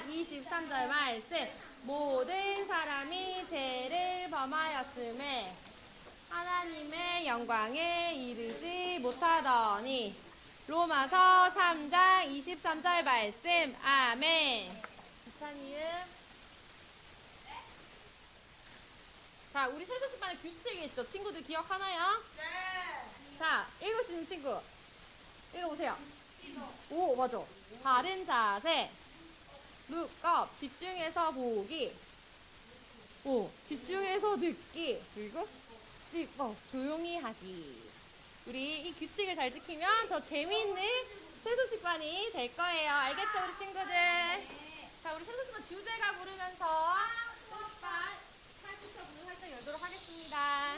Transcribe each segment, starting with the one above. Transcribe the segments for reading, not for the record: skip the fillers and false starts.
23절 말씀. 모든 사람이 죄를 범하였음에 하나님의 영광에 이르지 못하더니. 로마서 3장 23절 말씀. 아멘. 이찬이은. 자, 우리 세수시반에 규칙이 있죠? 친구들 기억하나요? 네. 자, 읽을 수 있는 친구 읽어보세요. 오, 맞아. 바른 자세, 룩업, 집중해서 보기, 오, 집중해서 듣기, 그리고 조용히 하기. 우리 이 규칙을 잘 지키면 더 재미있는 세수시반이 될 거예요. 알겠죠, 우리 친구들? 자, 우리 세수시반 주제가 부르면서 세수시반 문을 살짝 열도록 하겠습니다.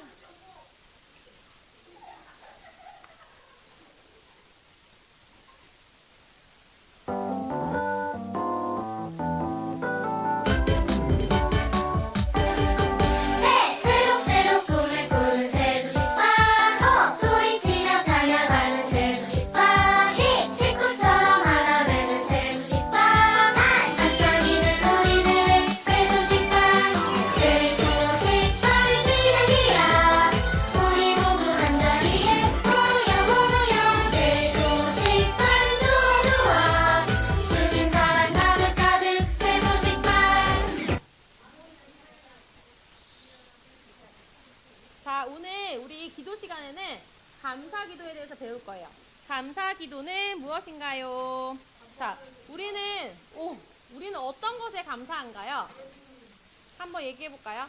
새록새록 꿈을 꾸는 세수식반 소리치며 찬양하는 세수식반 식구처럼 하나 되는 세수식반 반짝이는 우리들의 세수식반 시작이야. 우리 모두 한자리에 모여 세수식반 좋아 숨은 사랑 가득가득 세수식반. 자, 오늘 우리 기도 시간에는 감사 기도에 대해서 배울 거예요. 감사 기도는 무엇인가요? 자, 우리는 어떤 것에 감사한가요? 한번 얘기해 볼까요?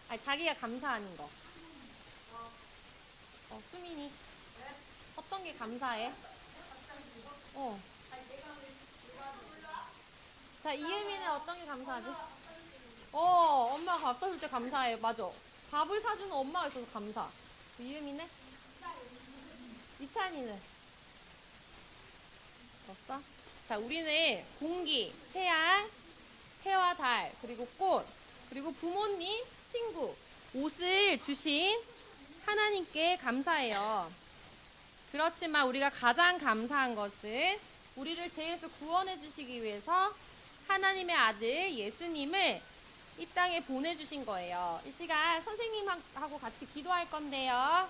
아니, 자기가 감사하는 거. 수민이. 어떤 게 감사해? 자, 이혜민은 어떤 게 감사하지? 엄마가 밥 사줄 때 감사해. 맞아. 밥을 사주는 엄마가 있어서 감사. 이혜민은? 이찬이는? 없어? 자, 우리는 공기, 태양, 해와 달, 그리고 꽃, 그리고 부모님, 친구, 옷을 주신 하나님께 감사해요. 그렇지만 우리가 가장 감사한 것은 우리를 죄에서 구원해 주시기 위해서 하나님의 아들 예수님을 이 땅에 보내주신 거예요. 이 시간 선생님하고 같이 기도할 건데요.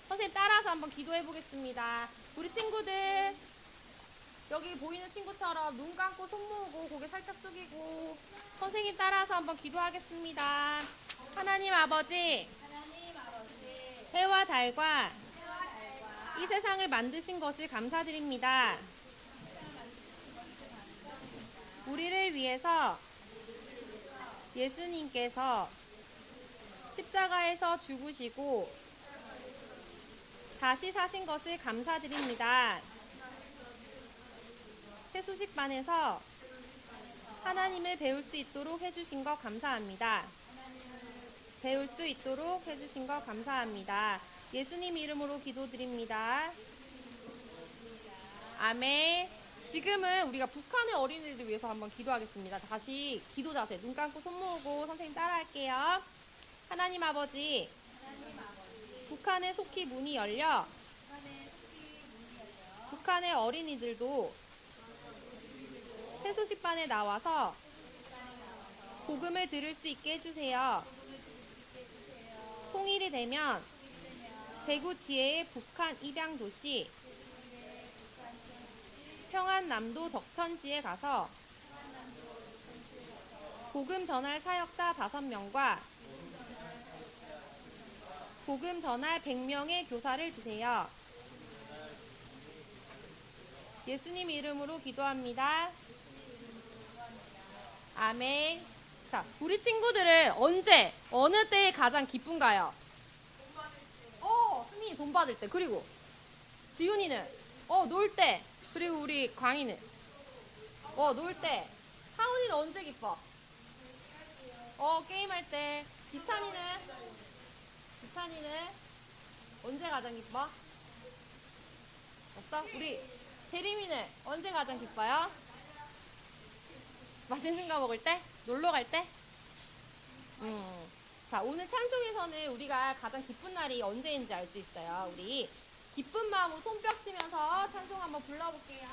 선생님 따라서 한번 기도해 보겠습니다. 우리 친구들 여기 보이는 친구처럼 눈 감고 손 모으고 고개 살짝 숙이고 선생님 따라서 한번 기도하겠습니다. 하나님 아버지, 해와 달과 이 세상을 만드신 것을 감사드립니다. 우리를 위해서 예수님께서 십자가에서 죽으시고 다시 사신 것을 감사드립니다. 세수식반에서 하나님을 배울 수 있도록 해주신 것 감사합니다. 배울 수 있도록 해주신 것 감사합니다. 예수님 이름으로 기도드립니다. 아멘. 지금은 우리가 북한의 어린이들을 위해서 한번 기도하겠습니다. 다시 기도 자세, 눈 감고 손 모으고 선생님 따라할게요. 하나님 아버지, 북한의 속히 문이 열려 북한의 어린이들도 세수식반에 나와서 복음을 들을 수 있게 해주세요. 통일이 되면 대구 지혜의 북한 입양도시 평안남도 덕천시에 가서 복음 전할 사역자 5명과 복음 전할 100명의 교사를 주세요. 예수님 이름으로 기도합니다. 아멘. 자, 우리 친구들은 언제, 어느 때에 가장 기쁜가요? 수민이 돈 받을 때. 그리고 지훈이는 놀 때. 그리고 우리 광희는 놀 때. 하은이는 언제 기뻐? 게임할 때. 이찬이는 언제 가장 기뻐? 없어? 우리 재림이는 언제 가장 기뻐요? 맛있는 거 먹을 때? 놀러 갈 때? 자, 오늘 찬송에서는 우리가 가장 기쁜 날이 언제인지 알 수 있어요. 우리 기쁜 마음으로 손뼉 치면서 찬송 한번 불러볼게요.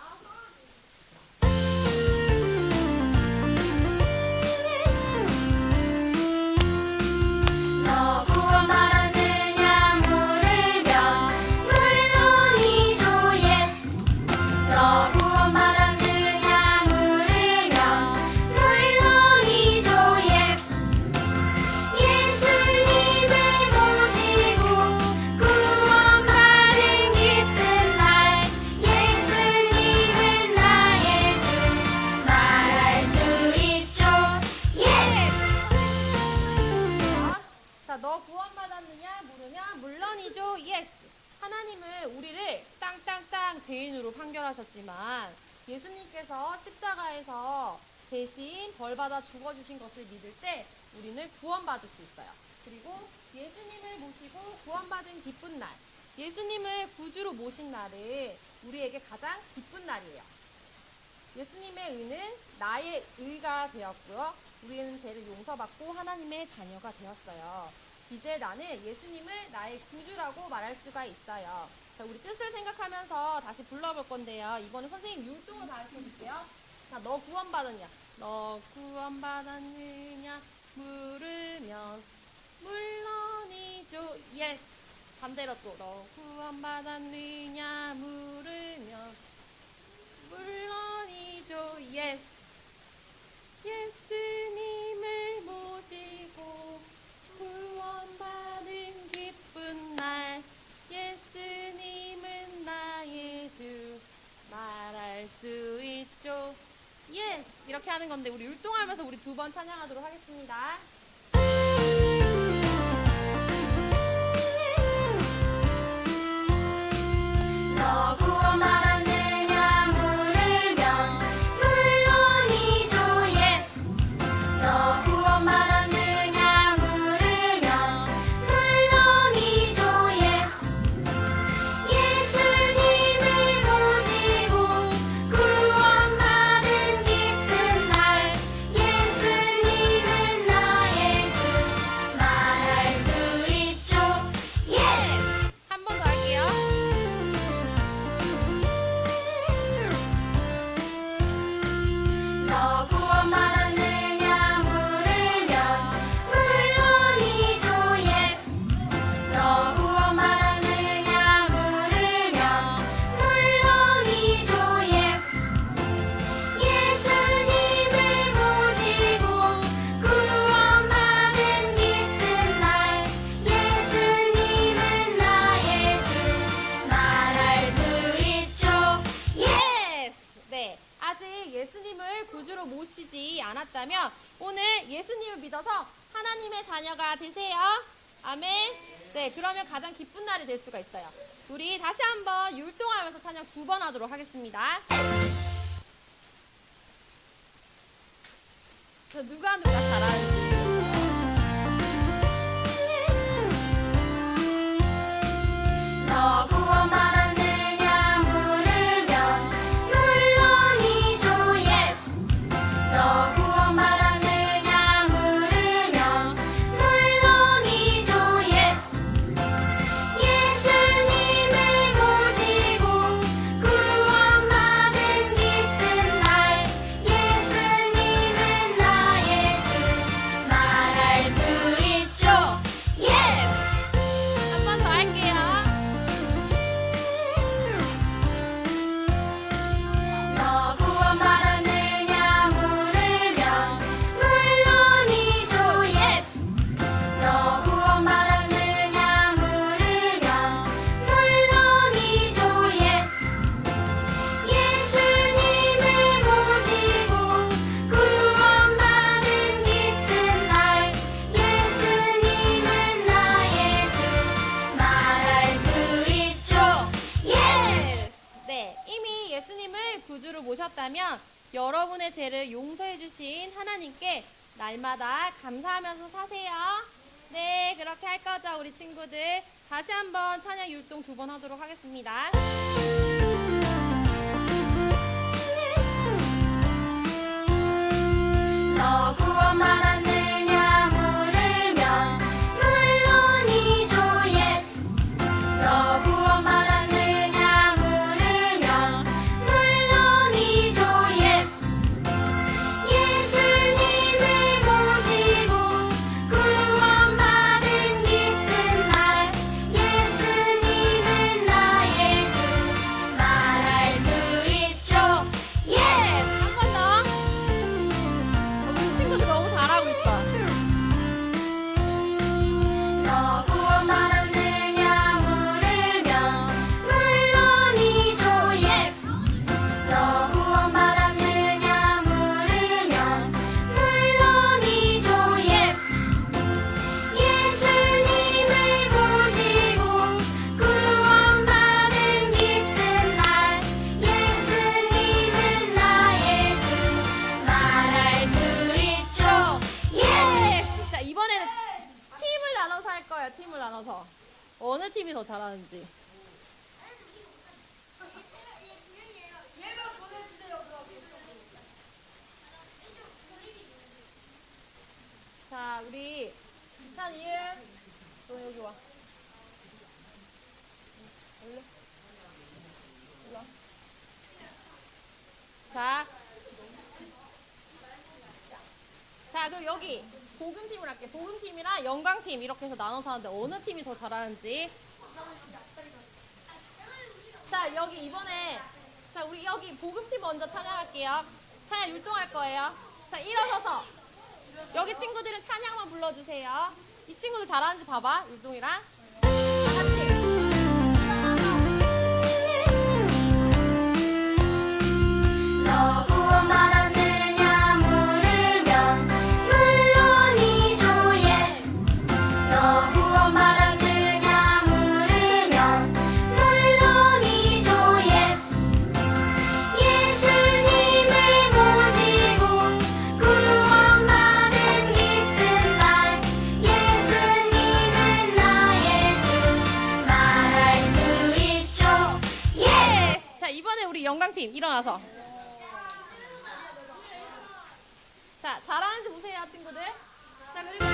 우리를 땅땅땅 죄인으로 판결하셨지만 예수님께서 십자가에서 대신 벌받아 죽어주신 것을 믿을 때 우리는 구원받을 수 있어요. 그리고 예수님을 모시고 구원받은 기쁜 날, 예수님을 구주로 모신 날은 우리에게 가장 기쁜 날이에요. 예수님의 의는 나의 의가 되었고요. 우리는 죄를 용서받고 하나님의 자녀가 되었어요. 이제 나는 예수님을 나의 구주라고 말할 수가 있어요. 자, 우리 뜻을 생각하면서 다시 불러볼 건데요. 이번에 선생님 율동을 가르쳐 줄게요. 자, 너 구원받았냐? 너 구원받았느냐? 물으면 물론이죠. 예스. 반대로 또 너 구원받았느냐? 물으면 물론이죠. 예스. 예수님을 모시고 구원받은 기쁜 날, 예수님은 나의 주 말할 수 있죠. 예스. 이렇게 하는 건데 우리 율동하면서 우리 두 번 찬양하도록 하겠습니다. 너 구원받았느냐 물으면 물론이죠. 예스. 너 구원받았느냐 물으면 물론이죠. 예스. 예수님을 모시고 구원받은 기쁜 날, 예수님은 나의 주 말할 수 있죠. 예스. 한 번 더 할게요. 너 구원받았느냐 물으면 물론이죠. 예스. 너 구원받았느냐 물으면 물론이죠. 예스. 예수님을 모시고 구원받은 기쁜 날, 예수님은 나의 주 말할 수 있죠. 예스! 네, 아직 예수님을 구주로 모시지 않았다면 오늘 예수님을 믿어서 하나님의 자녀가 되세요. 아멘. 네, 그러면 가장 기쁜 날이 될 수가 있어요. 우리 다시 한번 율동하면서 찬양 두 번 하도록 하겠습니다. 자, 누가 잘하는지. 너 구원받았느냐 물으면 물론이죠. 예스. 너 구원받았느냐 물으면 물론이죠. 예스. 예수님을 모시고 구원받은 기쁜 날, 예수님은 나의 주 말할 수 있죠. 예스. 한 번 더 할게요. 너 구원받았느냐 물으면 물론이죠. 예스. 너 구원받았느냐 물으면 물론이죠. 예스. 예수님을 모시고 구원받은 기쁜 날, 예수님은 나의 주 말할 수 있죠. 예스. 네, 이미 예수님을 구주로 모셨다면 여러분의 죄를 용서해 주신 하나님께 날마다 감사하면서 사세요. 네, 그렇게 할 거죠, 우리 친구들. 다시 한번 찬양 율동 두 번 하도록 하겠습니다. 너 구원받았느냐 물으면 물론이죠. 예스. 너 구원받았느냐 물으면 물론이죠. 예스. 예수님을 모시고 구원받은 기쁜 날, 예수님은 나의 주 말할 수 있죠. 예스. 한 번 더. 우리 친구들 거예요. 팀을 나눠서. 어느 팀이 더 잘하는지. 자, 우리 찬이은, 너 여기 와. 올래? 일로 와. 자, 그럼 여기 복음팀을 할게. 복음팀이랑 영광팀 이렇게 해서 나눠서 하는데 어느 팀이 더 잘하는지. 자, 여기 이번에 자, 우리 여기 복음팀 먼저 찬양할게요. 찬양 율동할 거예요. 자, 일어서서 여기 친구들은 찬양만 불러주세요. 이 친구들 잘하는지 봐봐. 율동이랑 다 같이. 너 구원받았느냐 물으면 물론이죠 예수. 너 구원받았느냐 물으면 물론이죠 예수. 예수님을 모시고 구원받은 기쁜 날. 예수님은 나의 주 말할 수 있죠. 예스. 자, 이번에 우리 영광팀 일어나서. 자, 잘하는지 보세요, 친구들. 자, 그리고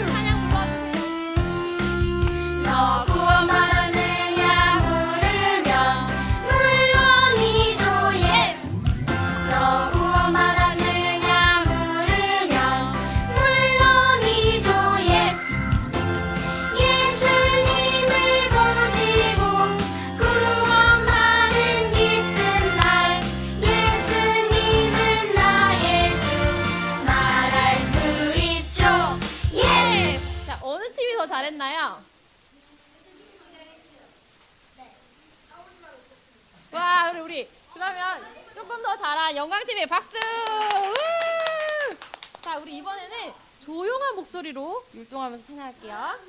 찬양 불러주세요. 너 구원받았느냐 물으면 물론이죠 예수. 너 구원받았느냐 물으면 물론이죠 예수. 예수님을 모시고 구원받은 기쁜 날. 예수님은 나의 주 말할 수 있죠. 예수. 자, 어느 팀이 더 잘했나요? 와, 우리 그러면 조금 더 잘한 영광팀의 박수! 우! 자, 우리 이번에는 조용한 목소리로 율동하면서 찬양할게요.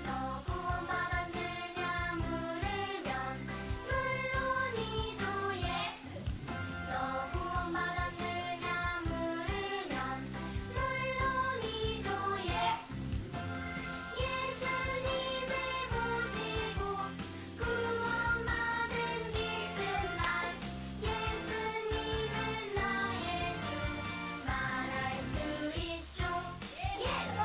너 구원받았느냐 물으면 물론이죠 예수. 너 구원받았느냐 물으면 물론이죠 예수. 예수님을 모시고 구원받은 기쁜 날. 예수님은 나의 주 말할 수 있죠. 예수.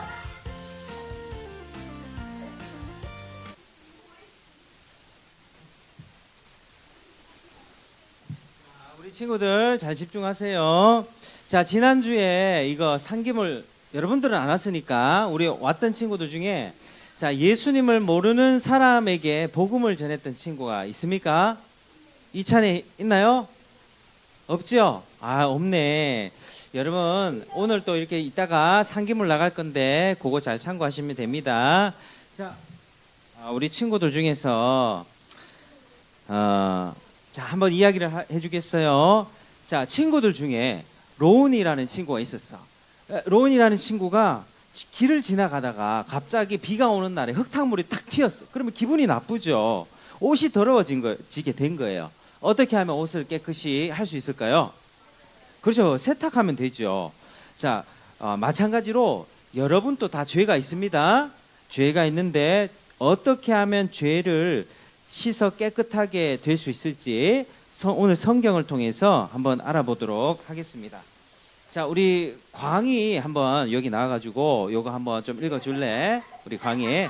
우리 친구들 잘 집중하세요. 자, 지난주에 이거 상기물 여러분들은 안 왔으니까 우리 왔던 친구들 중에 자, 예수님을 모르는 사람에게 복음을 전했던 친구가 있습니까? 이찬에 있나요? 없죠? 아, 없네. 여러분, 오늘 또 이렇게 이따가 상기물 나갈 건데 그거 잘 참고하시면 됩니다. 자, 우리 친구들 중에서 자, 한번 이야기를 해주겠어요. 자, 친구들 중에 로운이라는 친구가 있었어. 로운이라는 친구가 길을 지나가다가 갑자기 비가 오는 날에 흙탕물이 탁 튀었어. 그러면 기분이 나쁘죠. 옷이 더러워지게 된 거예요. 어떻게 하면 옷을 깨끗이 할 수 있을까요? 그렇죠. 세탁하면 되죠. 자, 마찬가지로 여러분도 다 죄가 있습니다. 죄가 있는데 어떻게 하면 죄를 씻어 깨끗하게 될 수 있을지 오늘 성경을 통해서 한번 알아보도록 하겠습니다. 자, 우리 광희 한번 여기 나와가지고 요거 한번 좀 읽어줄래? 우리 광희.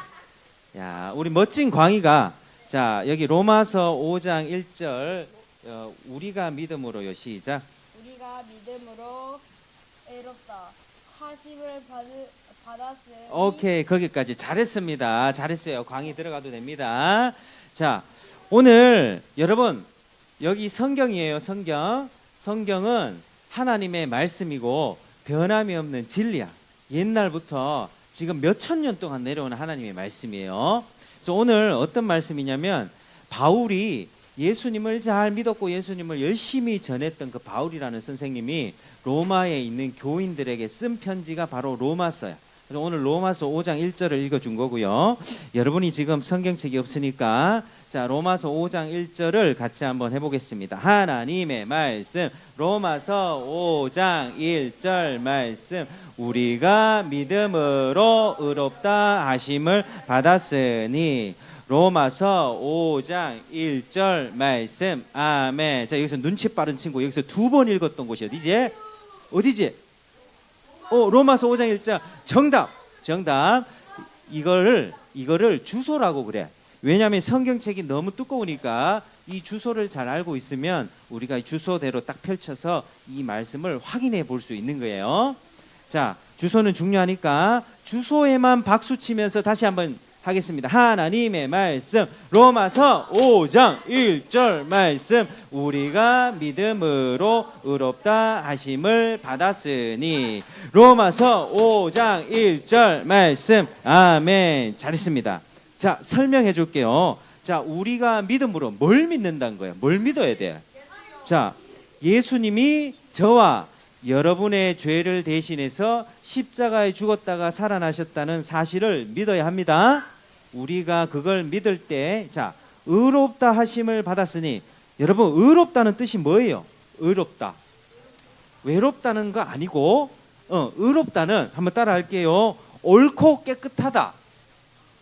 야, 우리 멋진 광희가 자, 여기 로마서 5장 1절 우리가 믿음으로요. 시작. 우리가 믿음으로 애롭다 하심을 받았으니 오케이, 거기까지 잘했습니다. 잘했어요. 광희 들어가도 됩니다. 자, 오늘 여러분 여기 성경이에요. 성경은 하나님의 말씀이고 변함이 없는 진리야. 옛날부터 지금 몇천 년 동안 내려오는 하나님의 말씀이에요. 그래서 오늘 어떤 말씀이냐면 바울이 예수님을 잘 믿었고 예수님을 열심히 전했던 그 바울이라는 선생님이 로마에 있는 교인들에게 쓴 편지가 바로 로마서야. 그래서 오늘 로마서 5장 1절을 읽어준 거고요. 여러분이 지금 성경책이 없으니까 자 로마서 5장 1절을 같이 한번 해보겠습니다. 하나님의 말씀 로마서 5장 1절 말씀 우리가 믿음으로 의롭다 하심을 받았으니 로마서 5장 1절 말씀 아멘. 자 여기서 눈치 빠른 친구 여기서 두 번 읽었던 곳이 어디지? 어디지? 로마서 5장 1절 정답. 이거를 주소라고 그래. 왜냐하면 성경책이 너무 두꺼우니까 이 주소를 잘 알고 있으면 우리가 이 주소대로 딱 펼쳐서 이 말씀을 확인해 볼 수 있는 거예요. 자, 주소는 중요하니까 주소에만 박수 치면서 다시 한번 하겠습니다. 하나님의 말씀 로마서 5장 1절 말씀 우리가 믿음으로 의롭다 하심을 받았으니 로마서 5장 1절 말씀 아멘. 잘했습니다. 자 설명해 줄게요. 자 우리가 믿음으로 뭘 믿는다는 거예요. 뭘 믿어야 돼? 자 예수님이 저와 여러분의 죄를 대신해서 십자가에 죽었다가 살아나셨다는 사실을 믿어야 합니다. 우리가 그걸 믿을 때 자 의롭다 하심을 받았으니 여러분 의롭다는 뜻이 뭐예요? 의롭다 외롭다는 거 아니고 의롭다는 한번 따라 할게요. 옳고 깨끗하다.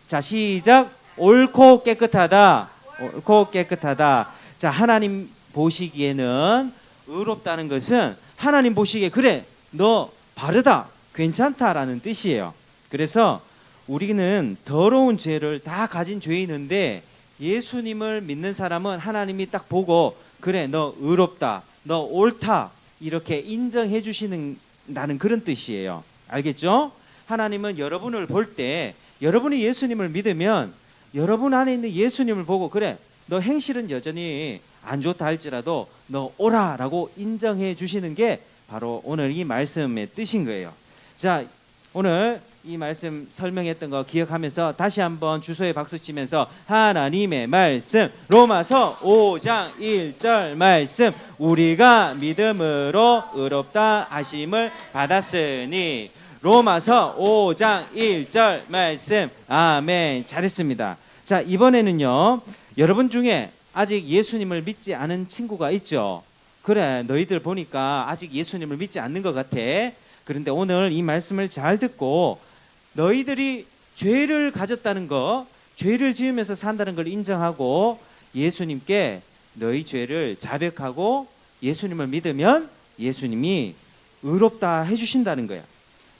자 시작. 옳고 깨끗하다. 옳고 깨끗하다. 자 하나님 보시기에는 의롭다는 것은 하나님 보시기에 그래 너 바르다 괜찮다라는 뜻이에요. 그래서 우리는 더러운 죄를 다 가진 죄인인데 예수님을 믿는 사람은 하나님이 딱 보고 그래 너 의롭다 너 옳다 이렇게 인정해 주시는다는 그런 뜻이에요. 알겠죠? 하나님은 여러분을 볼 때 여러분이 예수님을 믿으면 여러분 안에 있는 예수님을 보고 그래 너 행실은 여전히 안 좋다 할지라도 너 오라라고 인정해 주시는 게 바로 오늘 이 말씀의 뜻인 거예요. 자 오늘 이 말씀 설명했던 거 기억하면서 다시 한번 주소에 박수 치면서 하나님의 말씀 로마서 5장 1절 말씀 우리가 믿음으로 의롭다 하심을 받았으니 로마서 5장 1절 말씀 아멘. 잘했습니다. 자 이번에는요 여러분 중에 아직 예수님을 믿지 않은 친구가 있죠. 그래 너희들 보니까 아직 예수님을 믿지 않는 것 같아. 그런데 오늘 이 말씀을 잘 듣고 너희들이 죄를 가졌다는 거 죄를 지으면서 산다는 걸 인정하고 예수님께 너희 죄를 자백하고 예수님을 믿으면 예수님이 의롭다 해주신다는 거야.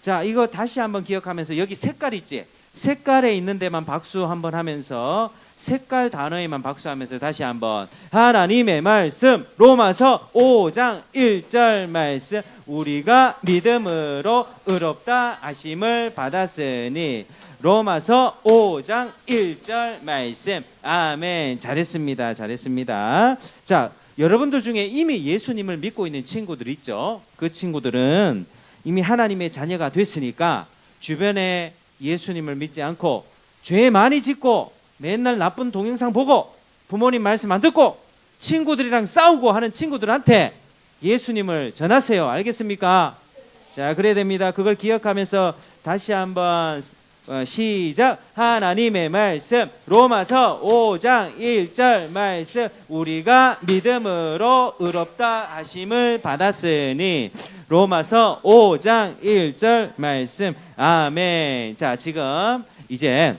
자 이거 다시 한번 기억하면서 여기 색깔 있지? 색깔에 있는 데만 박수 한번 하면서 색깔 단어에만 박수하면서 다시 한번 하나님의 말씀 로마서 5장 1절 말씀 우리가 믿음으로 의롭다 하심을 받았으니 로마서 5장 1절 말씀 아멘. 잘했습니다. 자 여러분들 중에 이미 예수님을 믿고 있는 친구들 있죠. 그 친구들은 이미 하나님의 자녀가 됐으니까 주변에 예수님을 믿지 않고 죄 많이 짓고 맨날 나쁜 동영상 보고 부모님 말씀 안 듣고 친구들이랑 싸우고 하는 친구들한테 예수님을 전하세요. 알겠습니까? 자 그래야 됩니다. 그걸 기억하면서 다시 한번 시작. 하나님의 말씀 로마서 5장 1절 말씀 우리가 믿음으로 의롭다 하심을 받았으니 로마서 5장 1절 말씀 아멘. 자 지금 이제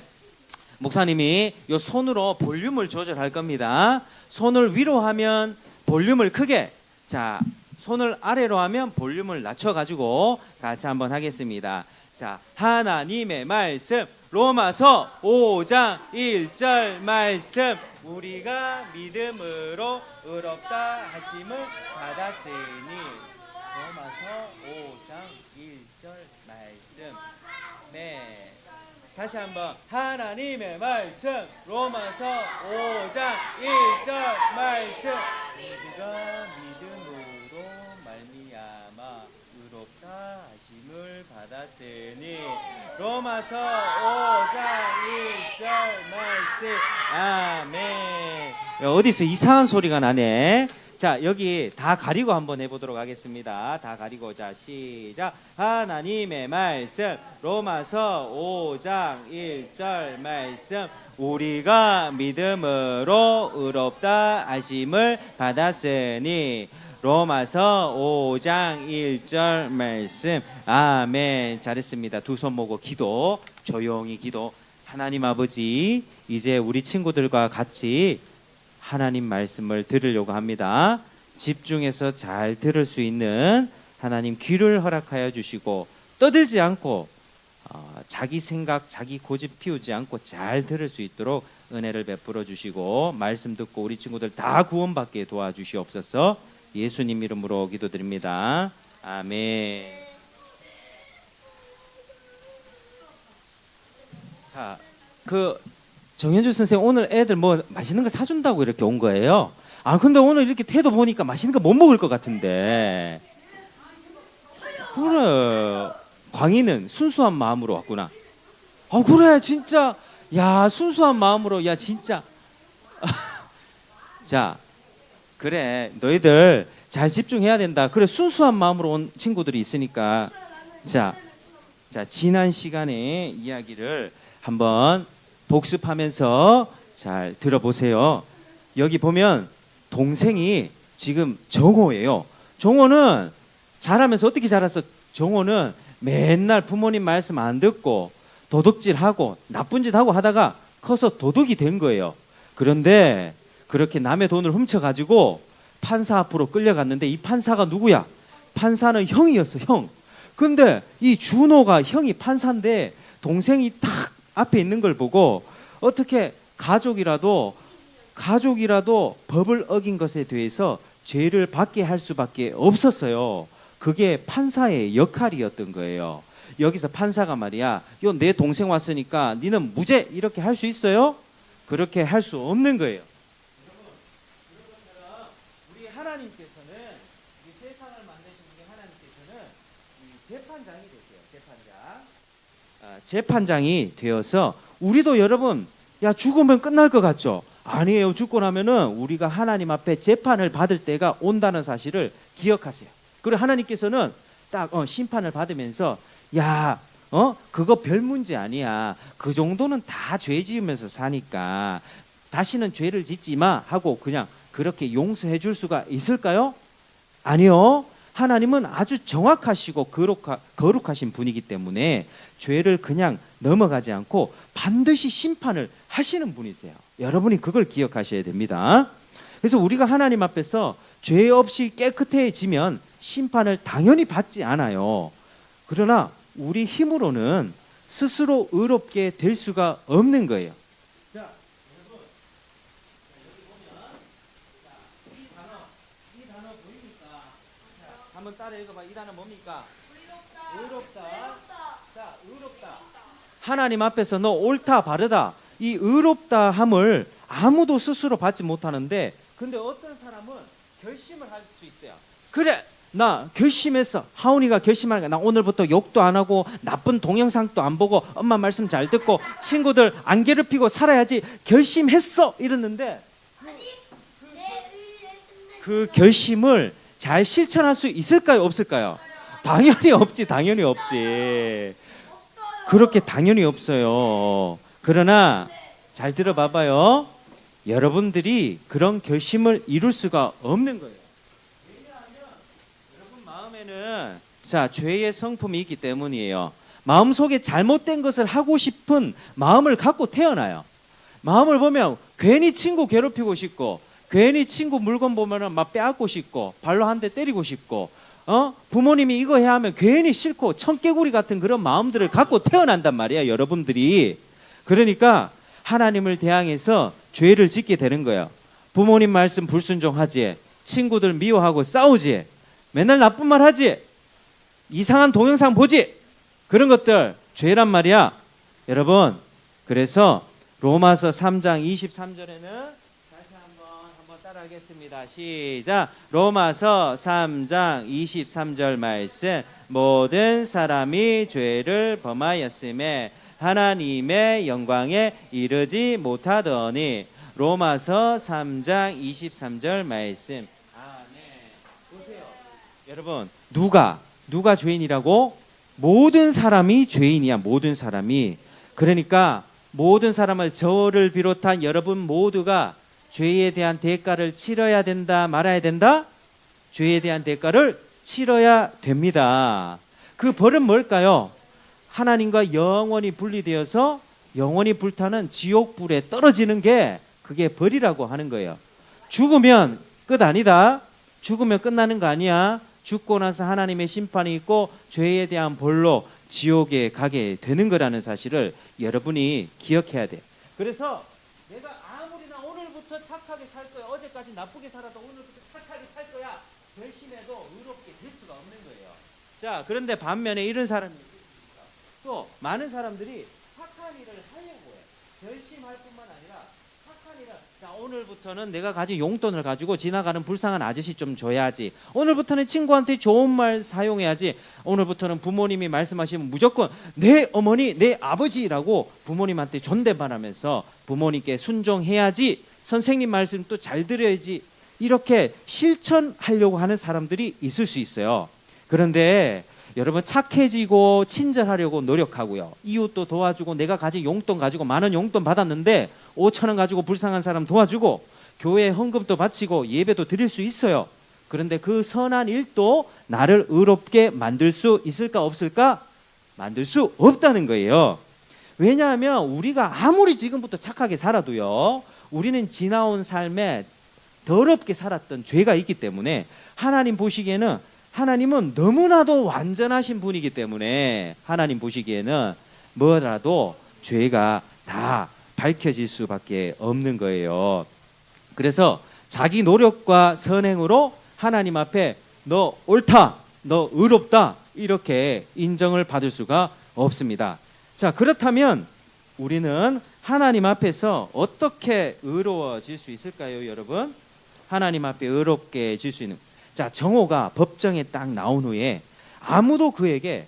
목사님이 요 손으로 볼륨을 조절할 겁니다. 손을 위로 하면 볼륨을 크게 자 손을 아래로 하면 볼륨을 낮춰가지고 같이 한번 하겠습니다. 자 하나님의 말씀 로마서 5장 1절 말씀 우리가 믿음으로 의롭다 하심을 받았으니 로마서 5장 1절 말씀 네 다시 한번 하나님의 말씀 로마서 5장 1절 말씀 우리가 믿음으로 말미암아 의롭다 하심을 받았으니 로마서 5장 1절 말씀 아멘. 어디서 이상한 소리가 나네. 자, 여기 다 가리고 한번 해보도록 하겠습니다. 다 가리고. 자, 시작. 하나님의 말씀. 로마서 5장 1절 말씀. 우리가 믿음으로 의롭다 하심을 받았으니. 로마서 5장 1절 말씀. 아멘. 잘했습니다. 두 손 모고 기도. 조용히 기도. 하나님 아버지, 이제 우리 친구들과 같이 하나님 말씀을 들으려고 합니다. 집중해서 잘 들을 수 있는 하나님 귀를 허락하여 주시고, 떠들지 않고 자기 생각, 자기 고집 피우지 않고 잘 들을 수 있도록 은혜를 베풀어 주시고, 말씀 듣고 우리 친구들 다 구원받게 도와주시옵소서. 예수님 이름으로 기도드립니다. 아멘. 자, 정현주 선생님 오늘 애들 뭐 맛있는 거 사준다고 이렇게 온 거예요. 아, 근데 오늘 이렇게 태도 보니까 맛있는 거 못 먹을 것 같은데. 그래, 광희는 순수한 마음으로 왔구나. 아, 그래, 진짜. 야, 순수한 마음으로. 야, 진짜. 자, 그래, 너희들 잘 집중해야 된다. 그래, 순수한 마음으로 온 친구들이 있으니까. 자, 지난 시간에 이야기를 한번 복습하면서 잘 들어보세요. 여기 보면 동생이 지금 정호예요. 정호는 자라면서 어떻게 자랐어? 정호는 맨날 부모님 말씀 안 듣고 도둑질하고 나쁜 짓 하고 하다가 커서 도둑이 된 거예요. 그런데 그렇게 남의 돈을 훔쳐가지고 판사 앞으로 끌려갔는데, 이 판사가 누구야? 판사는 형이었어, 형. 근데 이 준호가 형이 판사인데 동생이 딱 앞에 있는 걸 보고 어떻게 가족이라도 법을 어긴 것에 대해서 죄를 받게 할 수밖에 없었어요. 그게 판사의 역할이었던 거예요. 여기서 판사가 말이야, 요 내 동생 왔으니까 니는 무죄 이렇게 할 수 있어요? 그렇게 할 수 없는 거예요. 여러분, 우리 하나님께서는, 이 세상을 만드신 우리 하나님께서는 이 재판장이 되세요. 재판장이 되어서 우리도 여러분, 야, 죽으면 끝날 것 같죠? 아니에요. 죽고 나면은 우리가 하나님 앞에 재판을 받을 때가 온다는 사실을 기억하세요. 그리고 하나님께서는 딱 심판을 받으면서, 야, 그거 별 문제 아니야. 그 정도는 다 죄 지으면서 사니까 다시는 죄를 짓지 마 하고 그냥 그렇게 용서해 줄 수가 있을까요? 아니요. 하나님은 아주 정확하시고 거룩하신 분이기 때문에 죄를 그냥 넘어가지 않고 반드시 심판을 하시는 분이세요. 여러분이 그걸 기억하셔야 됩니다. 그래서 우리가 하나님 앞에서 죄 없이 깨끗해지면 심판을 당연히 받지 않아요. 그러나 우리 힘으로는 스스로 의롭게 될 수가 없는 거예요. 자, 여러분, 여기 보면, 이 단어 보입니까? 자, 한번 따라 읽어봐. 이 단어 뭡니까? 의롭다. 자, 의롭다. 하나님 앞에서 너 옳다, 바르다. 이 의롭다 함을 아무도 스스로 받지 못하는데, 근데 어떤 사람은 결심을 할 수 있어요. 그래, 나 결심했어. 하온이가 결심하니까 나 오늘부터 욕도 안 하고 나쁜 동영상도 안 보고 엄마 말씀 잘 듣고 친구들 안 괴롭히고 살아야지 결심했어 이랬는데, 그 결심을 잘 실천할 수 있을까요, 없을까요? 당연히 없지. 그렇게 당연히 없어요. 그러나 잘 들어봐봐요. 여러분들이 그런 결심을 이룰 수가 없는 거예요. 여러분 마음에는 죄의 성품이 있기 때문이에요. 마음속에 잘못된 것을 하고 싶은 마음을 갖고 태어나요. 마음을 보면 괜히 친구 괴롭히고 싶고, 괜히 친구 물건 보면은 막 빼앗고 싶고, 발로 한 대 때리고 싶고, 부모님이 이거 해야 하면 괜히 싫고, 청개구리 같은 그런 마음들을 갖고 태어난단 말이야, 여러분들이. 그러니까 하나님을 대항해서 죄를 짓게 되는 거예요. 부모님 말씀 불순종하지, 친구들 미워하고 싸우지, 맨날 나쁜 말 하지, 이상한 동영상 보지, 그런 것들 죄란 말이야. 여러분, 그래서 로마서 3장 23절에는 다시 한번 따라하겠습니다. 시작. 로마서 3장 23절 말씀. 모든 사람이 죄를 범하였음에 하나님의 영광에 이르지 못하더니. 로마서 3장 23절 말씀. 여러분, 누가 죄인이라고? 모든 사람이 죄인이야. 모든 사람이. 그러니까 모든 사람을, 저를 비롯한 여러분 모두가 죄에 대한 대가를 치러야 된다, 말아야 된다? 죄에 대한 대가를 치러야 됩니다. 그 벌은 뭘까요? 하나님과 영원히 분리되어서 영원히 불타는 지옥불에 떨어지는 게 그게 벌이라고 하는 거예요. 죽으면 끝 아니다. 죽으면 끝나는 거 아니야. 죽고 나서 하나님의 심판이 있고 죄에 대한 벌로 지옥에 가게 되는 거라는 사실을 여러분이 기억해야 돼. 그래서 내가 아무리나 오늘부터 착하게 살 거야, 어제까지 나쁘게 살아도 오늘부터 착하게 살 거야, 결심해도 의롭게 될 수가 없는 거예요. 자, 그런데 반면에 이런 사람이 있습니다. 또 많은 사람들이 착한 일을 하려고 해. 결심할 뿐만 아니라 착한 일을, 자, 오늘부터는 내가 가진 용돈을 가지고 지나가는 불쌍한 아저씨 좀 줘야지. 오늘부터는 친구한테 좋은 말 사용해야지. 오늘부터는 부모님이 말씀하시면 무조건 내 어머니, 내 아버지라고 부모님한테 존댓말하면서 부모님께 순종해야지. 선생님 말씀 또 잘 들어야지. 이렇게 실천하려고 하는 사람들이 있을 수 있어요. 그런데 여러분, 착해지고 친절하려고 노력하고요, 이웃도 도와주고, 내가 가진 용돈 가지고, 만원 용돈 받았는데 5,000원 가지고 불쌍한 사람 도와주고, 교회에 헌금도 바치고 예배도 드릴 수 있어요. 그런데 그 선한 일도 나를 의롭게 만들 수 있을까 없을까? 만들 수 없다는 거예요. 왜냐하면 우리가 아무리 지금부터 착하게 살아도요, 우리는 지나온 삶에 더럽게 살았던 죄가 있기 때문에 하나님 보시기에는, 하나님은 너무나도 완전하신 분이기 때문에 하나님 보시기에는 뭐라도 죄가 다 밝혀질 수밖에 없는 거예요. 그래서 자기 노력과 선행으로 하나님 앞에 너 옳다, 너 의롭다, 이렇게 인정을 받을 수가 없습니다. 자, 그렇다면 우리는 하나님 앞에서 어떻게 의로워질 수 있을까요, 여러분? 하나님 앞에 의롭게 질 수 있는, 자, 정오가 법정에 딱 나온 후에 아무도 그에게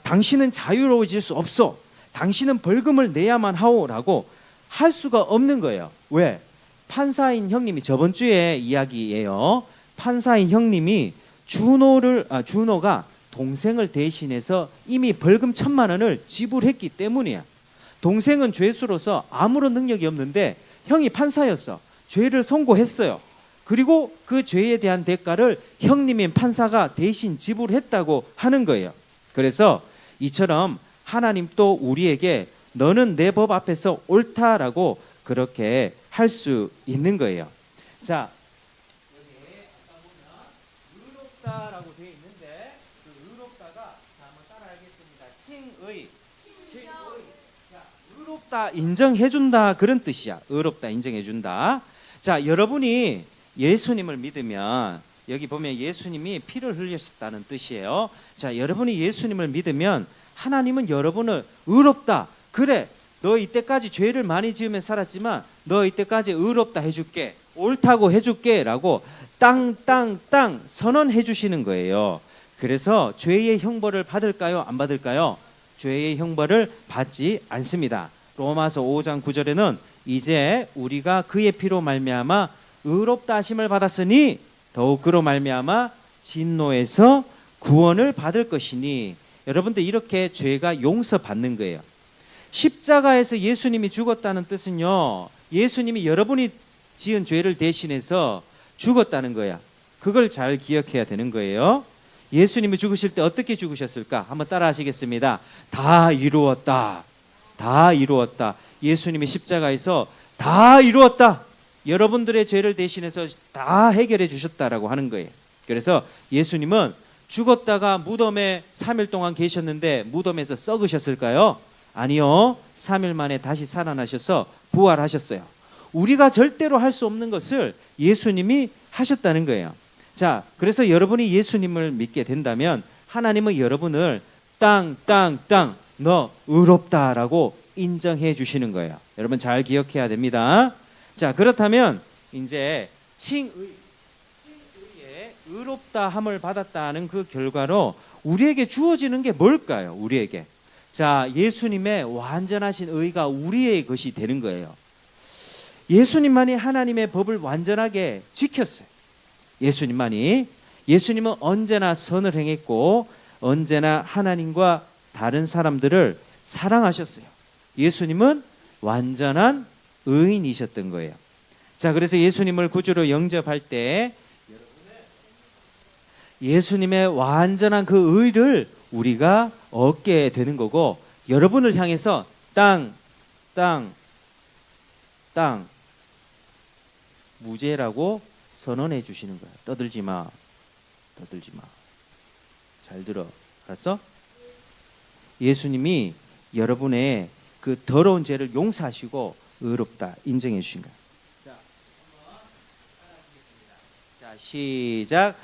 당신은 자유로워질 수 없어, 당신은 벌금을 내야만 하오라고 할 수가 없는 거예요. 왜? 판사인 형님이, 저번 주에 이야기예요, 판사인 형님이 준호가 동생을 대신해서 이미 벌금 1,000만 원을 지불했기 때문이야. 동생은 죄수로서 아무런 능력이 없는데 형이 판사였어. 죄를 선고했어요. 그리고 그 죄에 대한 대가를 형님인 판사가 대신 지불했다고 하는 거예요. 그래서 이처럼 하나님 또 우리에게 너는 내 법 앞에서 옳다라고 그렇게 할 수 있는 거예요. 자, 여기 아까 보면 의롭다라고 되어 있는데, 그 의롭다가, 자, 한번 따라하겠습니다. 칭의. 자, 의롭다, 인정해준다, 그런 뜻이야. 의롭다, 인정해준다. 자, 여러분이 예수님을 믿으면, 여기 보면 예수님이 피를 흘리셨다는 뜻이에요. 자, 여러분이 예수님을 믿으면 하나님은 여러분을 의롭다, 그래, 너 이때까지 죄를 많이 지으며 살았지만 너 이때까지 의롭다 해줄게, 옳다고 해줄게 라고 땅 선언해 주시는 거예요. 그래서 죄의 형벌을 받을까요, 안 받을까요? 죄의 형벌을 받지 않습니다. 로마서 5장 9절에는 이제 우리가 그의 피로 말미암아 의롭다 하심을 받았으니 더욱 그로 말미암아 진노에서 구원을 받을 것이니, 여러분들 이렇게 죄가 용서받는 거예요. 십자가에서 예수님이 죽었다는 뜻은요, 예수님이 여러분이 지은 죄를 대신해서 죽었다는 거야. 그걸 잘 기억해야 되는 거예요. 예수님이 죽으실 때 어떻게 죽으셨을까? 한번 따라 하시겠습니다. 다 이루었다. 다 이루었다. 예수님이 십자가에서 다 이루었다, 여러분들의 죄를 대신해서 다 해결해 주셨다라고 하는 거예요. 그래서 예수님은 죽었다가 무덤에 3일 동안 계셨는데 무덤에서 썩으셨을까요? 아니요. 3일 만에 다시 살아나셔서 부활하셨어요. 우리가 절대로 할 수 없는 것을 예수님이 하셨다는 거예요. 자, 그래서 여러분이 예수님을 믿게 된다면 하나님은 여러분을 땅 너 의롭다라고 인정해 주시는 거예요. 여러분 잘 기억해야 됩니다. 자, 그렇다면 이제 칭의의 의롭다함을 받았다는 그 결과로 우리에게 주어지는 게 뭘까요? 우리에게, 자, 예수님의 완전하신 의가 우리의 것이 되는 거예요. 예수님만이 하나님의 법을 완전하게 지켰어요. 예수님만이. 예수님은 언제나 선을 행했고 언제나 하나님과 다른 사람들을 사랑하셨어요. 예수님은 완전한 의인이셨던 거예요. 자, 그래서 예수님을 구주로 영접할 때 예수님의 완전한 그 의를 우리가 얻게 되는 거고, 여러분을 향해서 땅 무죄라고 선언해 주시는 거야. 떠들지 마. 잘 들어. 알았어? 예수님이 여러분의 그 더러운 죄를 용서하시고 의롭다 인정해 주신 거야. 자, 시작.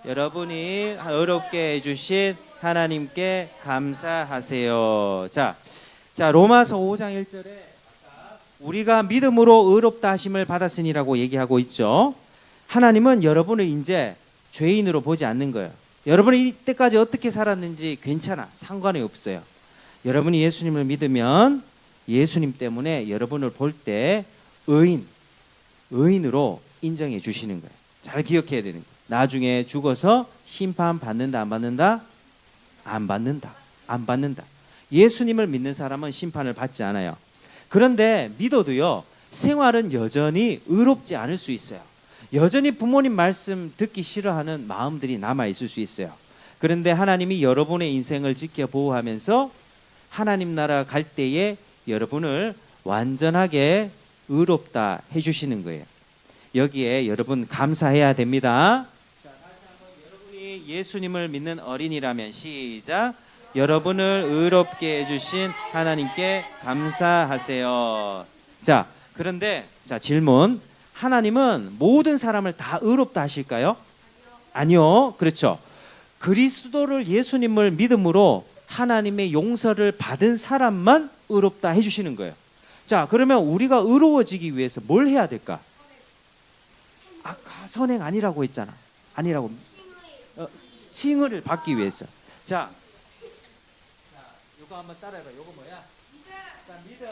여러분이 의롭게 해주신 하나님께 감사하세요. 자, 로마서 5장 1절에 우리가 믿음으로 의롭다 하심을 받았으니라고 얘기하고 있죠. 하나님은 여러분을 이제 죄인으로 보지 않는 거예요. 여러분이 이때까지 어떻게 살았는지 괜찮아. 상관이 없어요. 여러분이 예수님을 믿으면 예수님 때문에 여러분을 볼 때 의인으로 인정해 주시는 거예요. 잘 기억해야 되는 거예요. 나중에 죽어서 심판 받는다 안 받는다? 안 받는다. 예수님을 믿는 사람은 심판을 받지 않아요. 그런데 믿어도요, 생활은 여전히 의롭지 않을 수 있어요. 여전히 부모님 말씀 듣기 싫어하는 마음들이 남아 있을 수 있어요. 그런데 하나님이 여러분의 인생을 지켜 보호하면서 하나님 나라 갈 때에 여러분을 완전하게 의롭다 해주시는 거예요. 여기에 여러분 감사해야 됩니다. 자, 다시 한번 여러분이 예수님을 믿는 어린이라면 시작. 여러분을 의롭게 해주신 하나님께 감사하세요. 자, 그런데 질문. 하나님은 모든 사람을 다 의롭다 하실까요? 아니요. 그렇죠. 그리스도를 예수님을 믿음으로 하나님의 용서를 받은 사람만 의롭다 해주시는 거예요. 자, 그러면 우리가 의로워지기 위해서 뭘 해야 될까? 아까 선행 아니라고 했잖아. 아니라고. 칭의를 받기 위해서. 자, 요거 한번 따라해봐. 요거 뭐야? 믿음.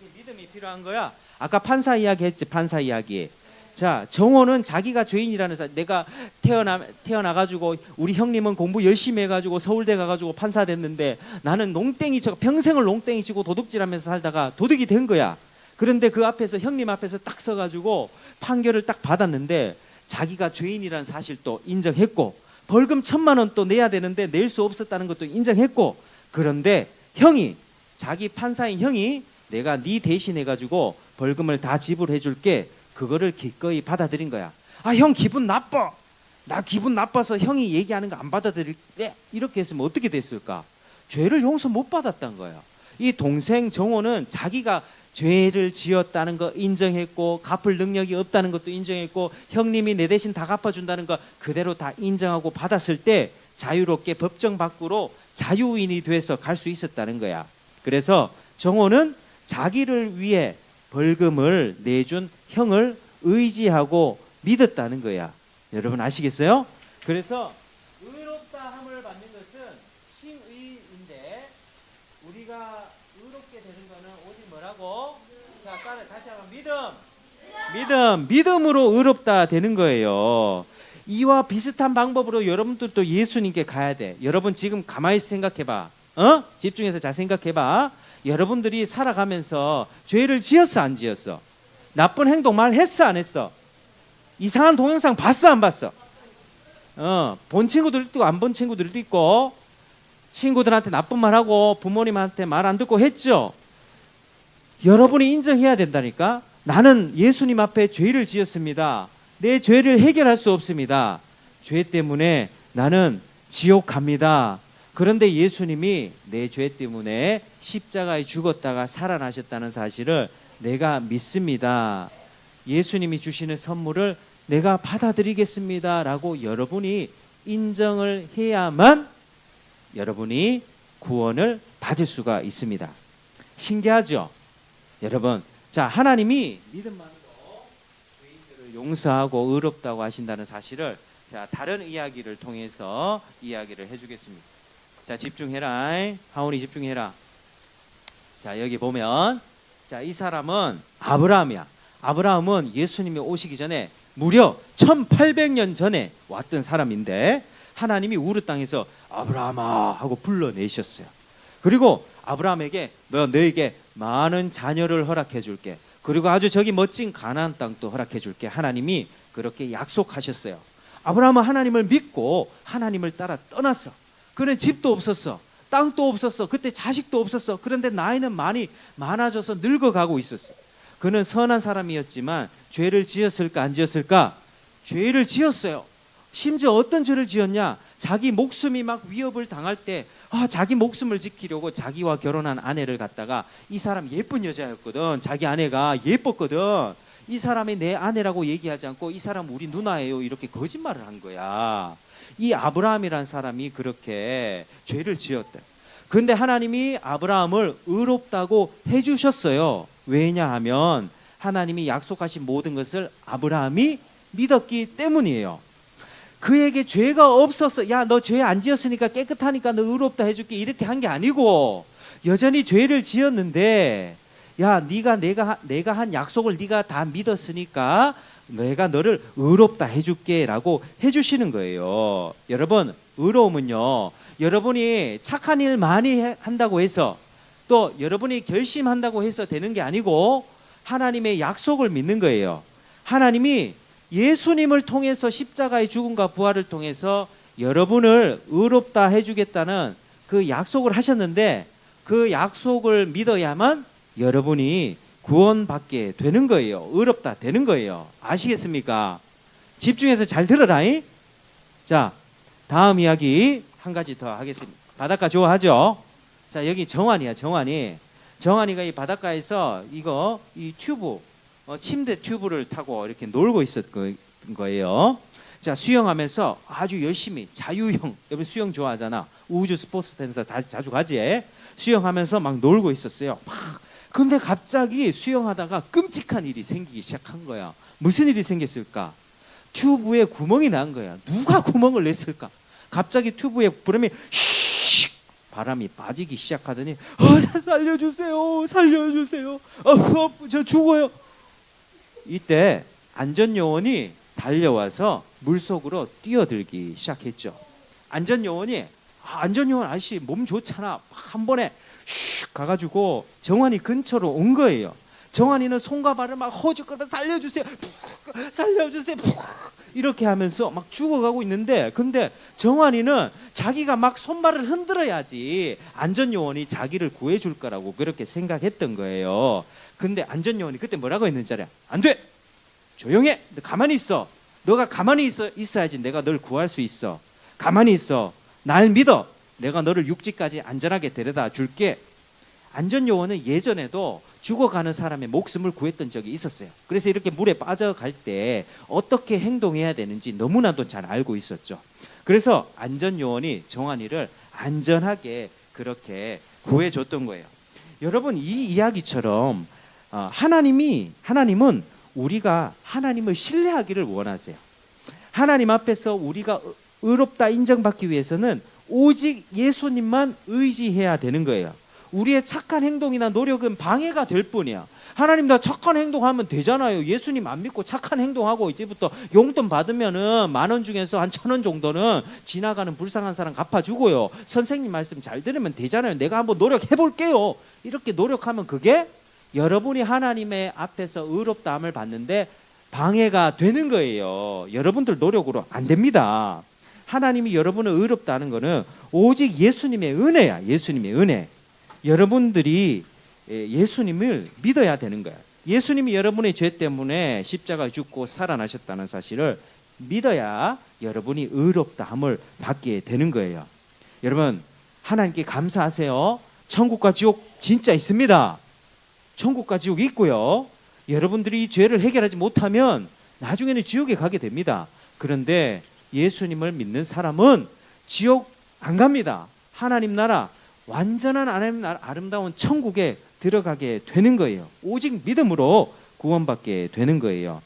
이게 믿음이 필요한 거야. 아까 판사 이야기 했지. 판사 이야기. 자, 정호는 자기가 죄인이라는 사람. 내가 태어나가지고 우리 형님은 공부 열심히 해가지고 서울대 가가지고 판사 됐는데 나는 농땡이 치고 평생을 농땡이 치고 도둑질하면서 살다가 도둑이 된 거야. 그런데 그 앞에서 형님 앞에서 딱 서가지고 판결을 딱 받았는데 자기가 죄인이라는 사실도 인정했고 벌금 1,000만 원 또 내야 되는데 낼 수 없었다는 것도 인정했고, 그런데 형이, 자기 판사인 형이 내가 네 대신해가지고 벌금을 다 지불해 줄게, 그거를 기꺼이 받아들인 거야. 아, 형 기분 나빠. 나 기분 나빠서 형이 얘기하는 거 안 받아들일게. 이렇게 했으면 어떻게 됐을까? 죄를 용서 못 받았던 거예요. 이 동생 정호는 자기가 죄를 지었다는 거 인정했고 갚을 능력이 없다는 것도 인정했고 형님이 내 대신 다 갚아준다는 거 그대로 다 인정하고 받았을 때 자유롭게 법정 밖으로 자유인이 돼서 갈 수 있었다는 거야. 그래서 정호는 자기를 위해 벌금을 내준 형을 의지하고 믿었다는 거야. 여러분 아시겠어요? 그래서 의롭다함을 받는 것은 칭의인데 우리가 의롭게 되는 거는 오직 뭐라고? 자, 다시 한번 믿음으로 의롭다 되는 거예요. 이와 비슷한 방법으로 여러분들도 예수님께 가야 돼. 여러분 지금 가만히 생각해봐. 집중해서 잘 생각해봐. 여러분들이 살아가면서 죄를 지었어 안 지었어? 나쁜 행동 말 했어 안 했어? 이상한 동영상 봤어 안 봤어? 본 친구들도 있고 안 본 친구들도 있고, 친구들한테 나쁜 말하고 부모님한테 말 안 듣고 했죠. 여러분이 인정해야 된다니까. 나는 예수님 앞에 죄를 지었습니다. 내 죄를 해결할 수 없습니다. 죄 때문에 나는 지옥 갑니다. 그런데 예수님이 내 죄 때문에 십자가에 죽었다가 살아나셨다는 사실을 내가 믿습니다. 예수님이 주시는 선물을 내가 받아들이겠습니다 라고 여러분이 인정을 해야만 여러분이 구원을 받을 수가 있습니다. 신기하죠? 여러분, 자, 하나님이 믿음만으로 죄인들을 용서하고 의롭다고 하신다는 사실을 자, 다른 이야기를 통해서 이야기를 해주겠습니다. 자, 집중해라. 하온이 집중해라. 자, 여기 보면 자, 이 사람은 아브라함이야. 아브라함은 예수님이 오시기 전에 무려 1800년 전에 왔던 사람인데 하나님이 우르 땅에서 아브라함아 하고 불러내셨어요. 그리고 아브라함에게 너에게 많은 자녀를 허락해 줄게. 그리고 아주 저기 멋진 가나안 땅도 허락해 줄게. 하나님이 그렇게 약속하셨어요. 아브라함은 하나님을 믿고 하나님을 따라 떠났어. 그는 집도 없었어. 땅도 없었어. 그때 자식도 없었어. 그런데 나이는 많아져서 늙어가고 있었어. 그는 선한 사람이었지만 죄를 지었을까 안 지었을까? 죄를 지었어요. 심지어 어떤 죄를 지었냐? 자기 목숨이 막 위협을 당할 때 자기 목숨을 지키려고 자기와 결혼한 아내를 갖다가, 이 사람 예쁜 여자였거든. 자기 아내가 예뻤거든. 이 사람이 내 아내라고 얘기하지 않고 이 사람 우리 누나예요 이렇게 거짓말을 한 거야. 이 아브라함이란 사람이 그렇게 죄를 지었대. 근데 하나님이 아브라함을 의롭다고 해주셨어요. 왜냐하면 하나님이 약속하신 모든 것을 아브라함이 믿었기 때문이에요. 그에게 죄가 없었어. 야, 너 죄 안 지었으니까 깨끗하니까 너 의롭다 해줄게 이렇게 한 게 아니고, 여전히 죄를 지었는데, 야, 내가 한 약속을 네가 다 믿었으니까 내가 너를 의롭다 해줄게라고 해주시는 거예요. 여러분, 의로움은요, 여러분이 착한 일 많이 한다고 해서, 또 여러분이 결심한다고 해서 되는 게 아니고 하나님의 약속을 믿는 거예요. 하나님이 예수님을 통해서 십자가의 죽음과 부활을 통해서 여러분을 의롭다 해주겠다는 그 약속을 하셨는데, 그 약속을 믿어야만 여러분이 구원받게 되는 거예요. 의롭다 되는 거예요. 아시겠습니까? 집중해서 잘 들어라잉. 자, 다음 이야기 한 가지 더 하겠습니다. 바닷가 좋아하죠? 자, 여기 정환이야. 정환이가 이 바닷가에서 이 튜브, 침대 튜브를 타고 이렇게 놀고 있었던 거예요. 자, 수영하면서 아주 열심히 자유형, 여러분 수영 좋아하잖아. 우주 스포츠 센터 자주 가지. 수영하면서 막 놀고 있었어요. 근데 갑자기 수영하다가 끔찍한 일이 생기기 시작한 거야. 무슨 일이 생겼을까? 튜브에 구멍이 난 거야. 누가 구멍을 냈을까? 갑자기 튜브에 바람이 빠지기 시작하더니 살려주세요. 저 죽어요. 이때 안전요원이 달려와서 물속으로 뛰어들기 시작했죠. 안전요원 아저씨 몸 좋잖아. 한 번에 가가지고 정환이 근처로 온 거예요. 정환이는 손과 발을 막 허죽거리면서 살려주세요 이렇게 하면서 막 죽어가고 있는데, 근데 정환이는 자기가 막 손발을 흔들어야지 안전요원이 자기를 구해줄 거라고 그렇게 생각했던 거예요. 근데 안전요원이 그때 뭐라고 했는지 알아? 안 돼! 조용해! 너 가만히 있어. 너가 가만히 있어야지 내가 널 구할 수 있어. 가만히 있어. 날 믿어. 내가 너를 육지까지 안전하게 데려다 줄게. 안전요원은 예전에도 죽어가는 사람의 목숨을 구했던 적이 있었어요. 그래서 이렇게 물에 빠져갈 때 어떻게 행동해야 되는지 너무나도 잘 알고 있었죠. 그래서 안전요원이 정환이를 안전하게 그렇게 구해줬던 거예요. 여러분, 이 이야기처럼 하나님은 우리가 하나님을 신뢰하기를 원하세요. 하나님 앞에서 우리가 의롭다 인정받기 위해서는 오직 예수님만 의지해야 되는 거예요. 우리의 착한 행동이나 노력은 방해가 될 뿐이야. 하나님, 나 착한 행동하면 되잖아요. 예수님 안 믿고 착한 행동하고 이제부터 용돈 받으면은 10,000원 중에서 한 1,000원 정도는 지나가는 불쌍한 사람 갚아주고요. 선생님 말씀 잘 들으면 되잖아요. 내가 한번 노력해볼게요. 이렇게 노력하면 그게 여러분이 하나님의 앞에서 의롭다함을 받는데 방해가 되는 거예요. 여러분들 노력으로 안 됩니다. 하나님이 여러분을 의롭다 하는 거는 오직 예수님의 은혜야. 예수님의 은혜. 여러분들이 예수님을 믿어야 되는 거야. 예수님이 여러분의 죄 때문에 십자가에 죽고 살아나셨다는 사실을 믿어야 여러분이 의롭다함을 받게 되는 거예요. 여러분, 하나님께 감사하세요. 천국과 지옥 진짜 있습니다. 천국과 지옥이 있고요. 여러분들이 이 죄를 해결하지 못하면 나중에는 지옥에 가게 됩니다. 그런데 예수님을 믿는 사람은 지옥 안 갑니다. 하나님 나라, 완전한 하나님 나라, 아름다운 천국에 들어가게 되는 거예요. 오직 믿음으로 구원받게 되는 거예요.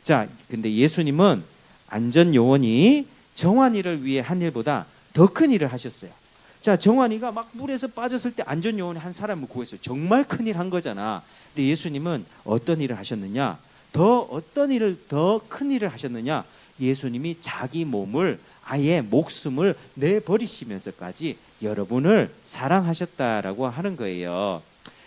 자, 근데 예수님은 안전요원이 정환이를 위해 한 일보다 더 큰 일을 하셨어요. 자, 정환이가 막 물에서 빠졌을 때 안전요원이 한 사람을 구했어요. 정말 큰일 한 거잖아. 근데 예수님은 어떤 일을 하셨느냐? 더 어떤 일을 더 큰 일을 하셨느냐? 예수님이 자기 몸을 아예 목숨을 내버리시면서까지 여러분을 사랑하셨다라고 하는 거예요.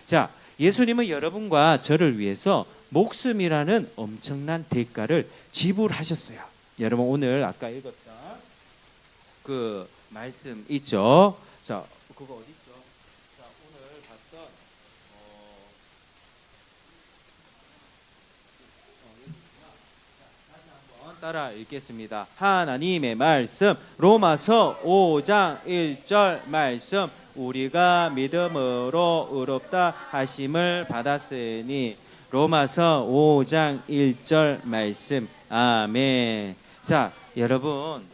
자, 예수님은 여러분과 저를 위해서 목숨이라는 엄청난 대가를 지불하셨어요. 여러분 오늘 아까 읽었던 그 말씀 있죠? 자, 그거 어디 있죠? 자, 오늘 봤던 따라 읽겠습니다. 하나님의 말씀 로마서 5장 1절 말씀 우리가 믿음으로 의롭다 하심을 받았으니 로마서 5장 1절 말씀 아멘. 자, 여러분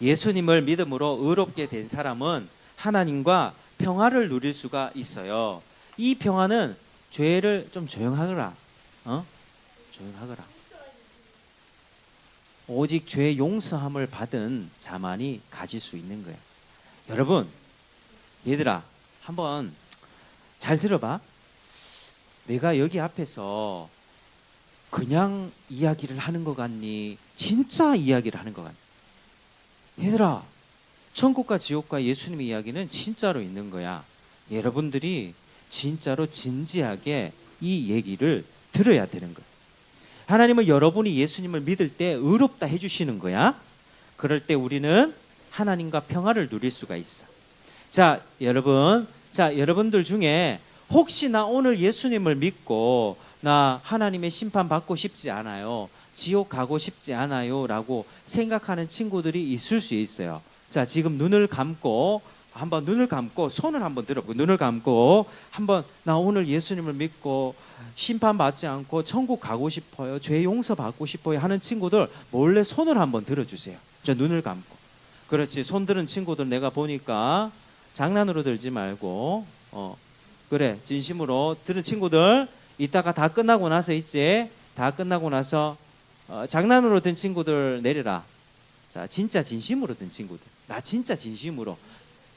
예수님을 믿음으로 의롭게 된 사람은 하나님과 평화를 누릴 수가 있어요. 이 평화는 죄를 좀 조용하거라. 조용하거라. 오직 죄 용서함을 받은 자만이 가질 수 있는 거예요. 여러분, 얘들아, 한번 잘 들어봐. 내가 여기 앞에서 그냥 이야기를 하는 것 같니? 진짜 이야기를 하는 것 같니? 얘들아, 천국과 지옥과 예수님의 이야기는 진짜로 있는 거야. 여러분들이 진짜로 진지하게 이 얘기를 들어야 되는 거야. 하나님은 여러분이 예수님을 믿을 때 의롭다 해주시는 거야. 그럴 때 우리는 하나님과 평화를 누릴 수가 있어. 자, 여러분들 중에 혹시 나 오늘 예수님을 믿고 나 하나님의 심판 받고 싶지 않아요, 지옥 가고 싶지 않아요 라고 생각하는 친구들이 있을 수 있어요. 자, 지금 눈을 감고 손을 한번 들어보고 눈을 감고 한번 나 오늘 예수님을 믿고 심판받지 않고 천국 가고 싶어요, 죄 용서 받고 싶어요 하는 친구들 몰래 손을 한번 들어주세요. 저 눈을 감고. 그렇지. 손 들은 친구들 내가 보니까 장난으로 들지 말고 그래 진심으로 들은 친구들 이따가 다 끝나고 나서 있지. 다 끝나고 나서 장난으로 든 친구들 내려라. 자, 진짜 진심으로 든 친구들, 나 진짜 진심으로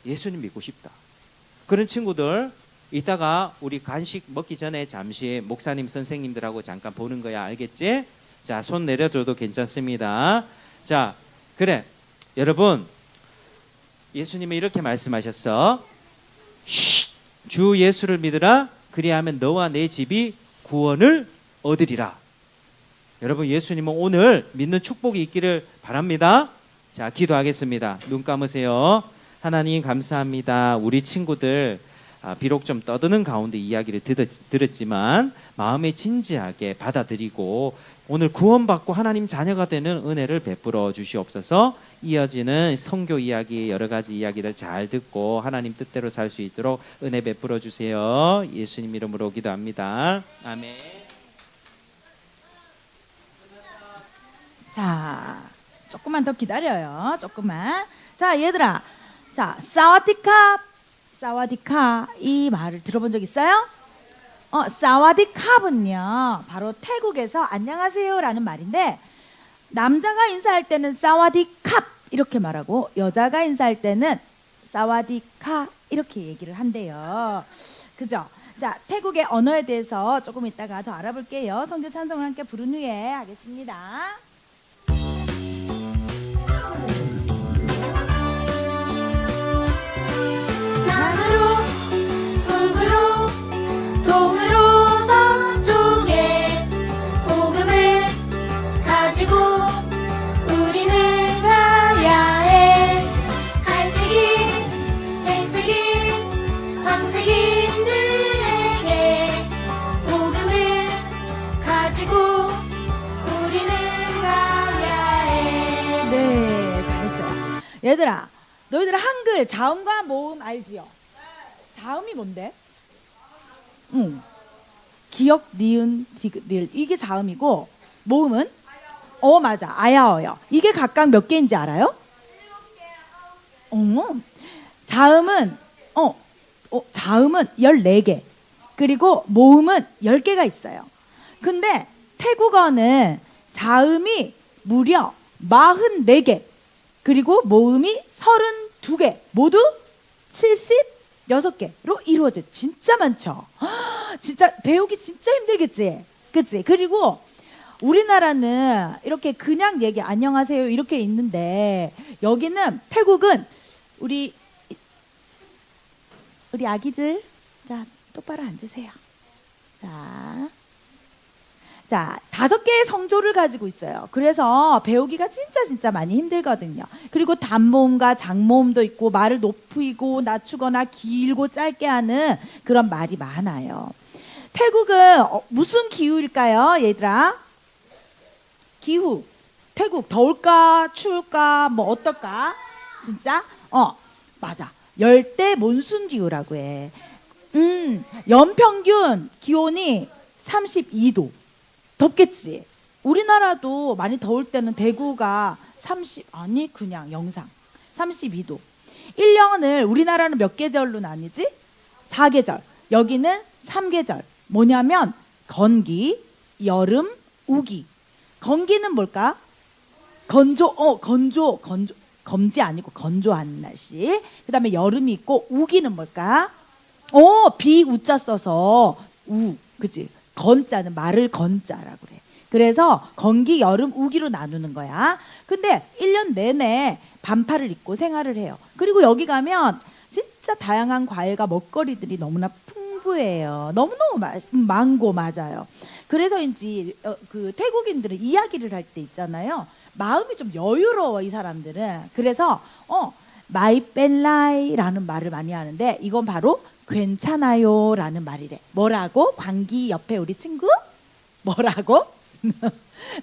예수님 믿고 싶다 그런 친구들 이따가 우리 간식 먹기 전에 잠시 목사님 선생님들하고 잠깐 보는 거야. 알겠지? 자, 손 내려줘도 괜찮습니다. 자, 그래 여러분, 예수님이 이렇게 말씀하셨어. 주 예수를 믿으라. 그리하면 너와 내 집이 구원을 얻으리라. 여러분, 예수님은 오늘 믿는 축복이 있기를 바랍니다. 자, 기도하겠습니다. 눈 감으세요. 하나님 감사합니다. 우리 친구들 비록 좀 떠드는 가운데 이야기를 들었지만 마음에 진지하게 받아들이고 오늘 구원받고 하나님 자녀가 되는 은혜를 베풀어 주시옵소서. 이어지는 선교 이야기, 여러 가지 이야기를 잘 듣고 하나님 뜻대로 살 수 있도록 은혜 베풀어 주세요. 예수님 이름으로 기도합니다. 아멘. 자, 조금만 더 기다려요. 조금만. 자, 얘들아. 자, 사와디캅 이 말을 들어본 적 있어요? 사와디캅은요 바로 태국에서 안녕하세요라는 말인데, 남자가 인사할 때는 사와디캅 이렇게 말하고 여자가 인사할 때는 사와디카 이렇게 얘기를 한대요. 그죠? 자, 태국의 언어에 대해서 조금 이따가 더 알아볼게요. 성교 찬송을 함께 부른 후에 하겠습니다. 남으로 북으로 동으로 서쪽에 복음을 가지고 우리는 가야 해. 갈색인 백색인 황색인들에게 복음을 가지고 우리는 가야 해. 네, 잘했어요. 얘들아, 너희들 한글 자음과 모음 알지요? 자음이 뭔데? 기역, 니은, 디귿 이게 자음이고, 모음은? 맞아, 아야어요. 이게 각각 몇 개인지 알아요? 자음은 자음은 14개, 그리고 모음은 10개가 있어요. 근데 태국어는 자음이 무려 44개, 그리고 모음이 32개, 모두 76개로 이루어져. 진짜 많죠. 진짜 배우기 진짜 힘들겠지, 그치? 그리고 우리나라는 이렇게 그냥 얘기 안녕하세요 이렇게 있는데 여기는 태국은 우리 아기들 자 똑바로 앉으세요. 자, 5개의 성조를 가지고 있어요. 그래서 배우기가 진짜 많이 힘들거든요. 그리고 단모음과 장모음도 있고 말을 높이고 낮추거나 길고 짧게 하는 그런 말이 많아요. 태국은 무슨 기후일까요, 얘들아? 기후. 태국 더울까 추울까 뭐 어떨까? 진짜? 맞아. 열대 몬순 기후라고 해. 연평균 기온이 32도. 덥겠지. 우리나라도 많이 더울 때는 대구가 그냥 영상 32도. 1년을 우리나라는 몇 계절로 나뉘지? 4계절. 여기는 3계절. 뭐냐면 건기, 여름, 우기. 건기는 뭘까? 건조. 검지 아니고 건조한 날씨. 그다음에 여름이 있고 우기는 뭘까? 비 우자 써서 그치? 건자는 말을 건자라고 그래. 그래서 건기, 여름, 우기로 나누는 거야. 근데 1년 내내 반팔을 입고 생활을 해요. 그리고 여기 가면 진짜 다양한 과일과 먹거리들이 너무나 풍부해요. 너무너무 망고 맞아요. 그래서인지 그 태국인들은 이야기를 할 때 있잖아요. 마음이 좀 여유로워 이 사람들은. 그래서 마이벨라이라는 말을 많이 하는데 이건 바로 괜찮아요 라는 말이래. 뭐라고? 광기 옆에 우리 친구? 뭐라고?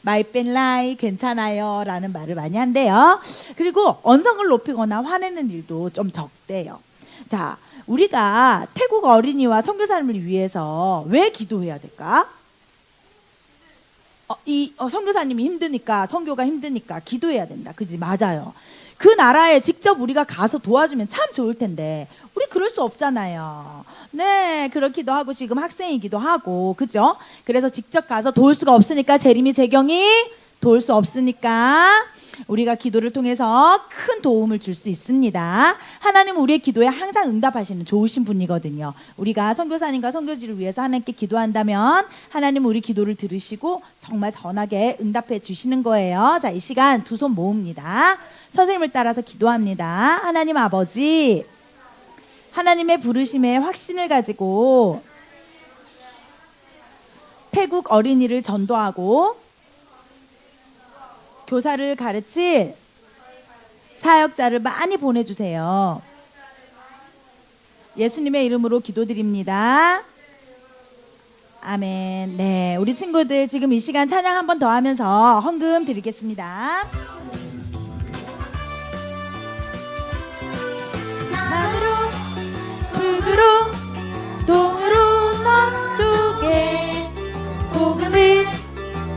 마이벨라이 괜찮아요 라는 말을 많이 한대요. 그리고 언성을 높이거나 화내는 일도 좀 적대요. 자, 우리가 태국 어린이와 선교사님을 위해서 왜 기도해야 될까? 선교사님이 힘드니까 선교가 힘드니까 기도해야 된다. 그지? 맞아요. 그 나라에 직접 우리가 가서 도와주면 참 좋을 텐데 우리 그럴 수 없잖아요. 네, 그렇기도 하고 지금 학생이기도 하고 그죠? 그래서 직접 가서 도울 수가 없으니까 재림이 재경이 도울 수 없으니까 우리가 기도를 통해서 큰 도움을 줄 수 있습니다. 하나님은 우리의 기도에 항상 응답하시는 좋으신 분이거든요. 우리가 선교사님과 선교지를 위해서 하나님께 기도한다면 하나님은 우리 기도를 들으시고 정말 선하게 응답해 주시는 거예요. 자, 이 시간 두 손 모읍니다. 선생님을 따라서 기도합니다. 하나님 아버지, 하나님의 부르심에 확신을 가지고 태국 어린이를 전도하고 교사를 가르칠 사역자를 많이 보내주세요. 예수님의 이름으로 기도드립니다. 아멘. 네, 우리 친구들 지금 이 시간 찬양 한 번 더 하면서 헌금 드리겠습니다. 남으로 북으로 동으로 서쪽에 복음을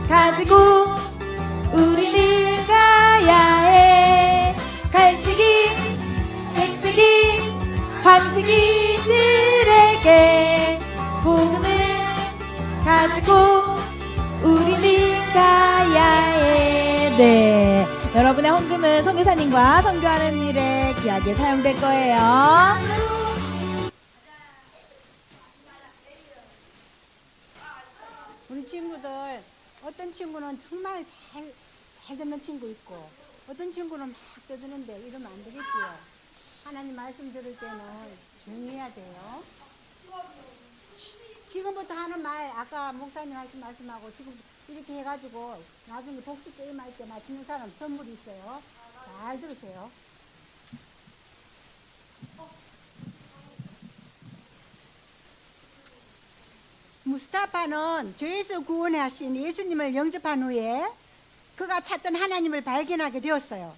가지고 우리는 가야 해. 갈색이 백색이 황색이들에게 복음을 가지고 우리는 가야 해. 네, 여러분의 헌금은 선교사님과 선교하는 일에 귀하게 사용될 거예요. 우리 친구들 어떤 친구는 정말 잘 듣는 친구 있고 어떤 친구는 막 떠드는데 이러면 안 되겠지요. 하나님 말씀 들을 때는 조용히 해야 돼요. 지금부터 하는 말 아까 목사님 하신 말씀하고 지금 이렇게 해가지고 나중에 복수 게임 할 때 맞추는 사람 선물이 있어요. 잘 들으세요. 무스타파는 죄에서 구원하신 예수님을 영접한 후에 그가 찾던 하나님을 발견하게 되었어요.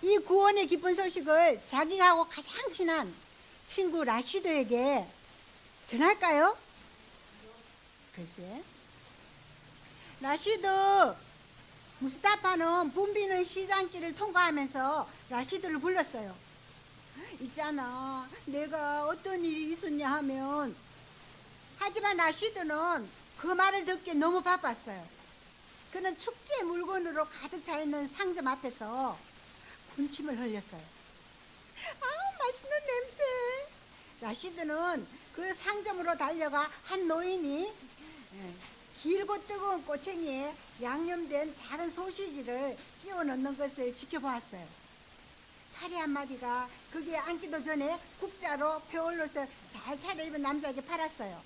이 구원의 기쁜 소식을 자기하고 가장 친한 친구 라시드에게 전할까요? 글쎄. 라시드, 무스타파는 붐비는 시장길을 통과하면서 라시드를 불렀어요. 있잖아, 내가 어떤 일이 있었냐 하면, 하지만 라시드는 그 말을 듣기에 너무 바빴어요. 그는 축제 물건으로 가득 차 있는 상점 앞에서 군침을 흘렸어요. 아, 맛있는 냄새. 라시드는 그 상점으로 달려가 한 노인이 길고 뜨거운 꼬챙이에 양념된 작은 소시지를 끼워 넣는 것을 지켜보았어요. 파리 한 마리가 거기에 앉기도 전에 국자로 벼올로서 잘 차려입은 남자에게 팔았어요.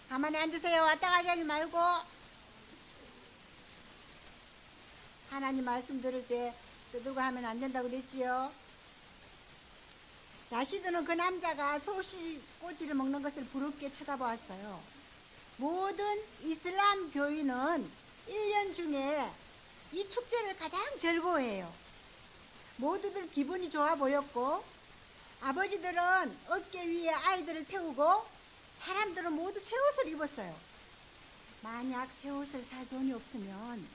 가만히 앉으세요. 왔다 가지 하지 말고. 하나님 말씀 들을 때 떠들고 하면 안 된다고 그랬지요. 라시드는 그 남자가 소시지 꼬치를 먹는 것을 부럽게 쳐다보았어요. 모든 이슬람 교인은 1년 중에 이 축제를 가장 즐거워해요. 모두들 기분이 좋아 보였고, 아버지들은 어깨 위에 아이들을 태우고 사람들은 모두 새 옷을 입었어요. 만약 새 옷을 살 돈이 없으면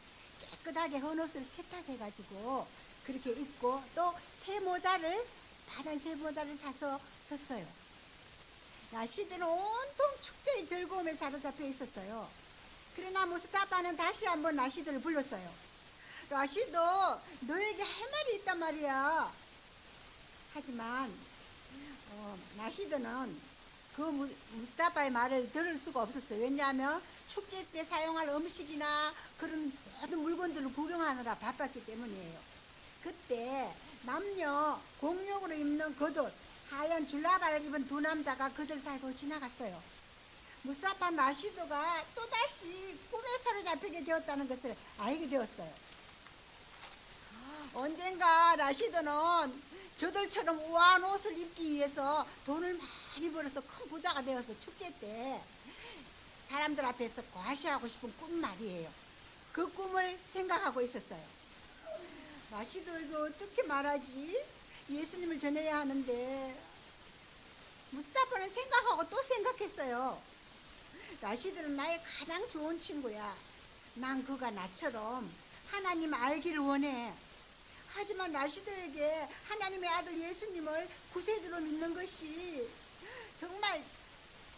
깨끗하게 헌 옷을 세탁해가지고 그렇게 입고 또 새 모자를, 바단 새 모자를 사서 썼어요. 라시드는 온통 축제의 즐거움에 사로잡혀 있었어요. 그러나 무스타파는 다시 한번 라시드를 불렀어요. 라시드, 너에게 할 말이 있단 말이야. 하지만 라시드는 그 무스타파의 말을 들을 수가 없었어요. 왜냐하면 축제 때 사용할 음식이나 그런 모든 물건들을 구경하느라 바빴기 때문이에요. 그때 남녀 공용으로 입는 겉옷, 하얀 줄라바를 입은 두 남자가 그들 사이로 지나갔어요. 무스타파 라시드가 또다시 꿈에 사로잡히게 되었다는 것을 알게 되었어요. 언젠가 라시드는 저들처럼 우아한 옷을 입기 위해서 돈을 많이 벌어서 큰 부자가 되어서 축제 때 사람들 앞에서 과시하고 싶은 꿈 말이에요. 그 꿈을 생각하고 있었어요. 라시드에게 어떻게 말하지? 예수님을 전해야 하는데. 무스타파는 생각하고 또 생각했어요. 라시드는 나의 가장 좋은 친구야. 난 그가 나처럼 하나님 알기를 원해. 하지만 라시드에게 하나님의 아들 예수님을 구세주로 믿는 것이 정말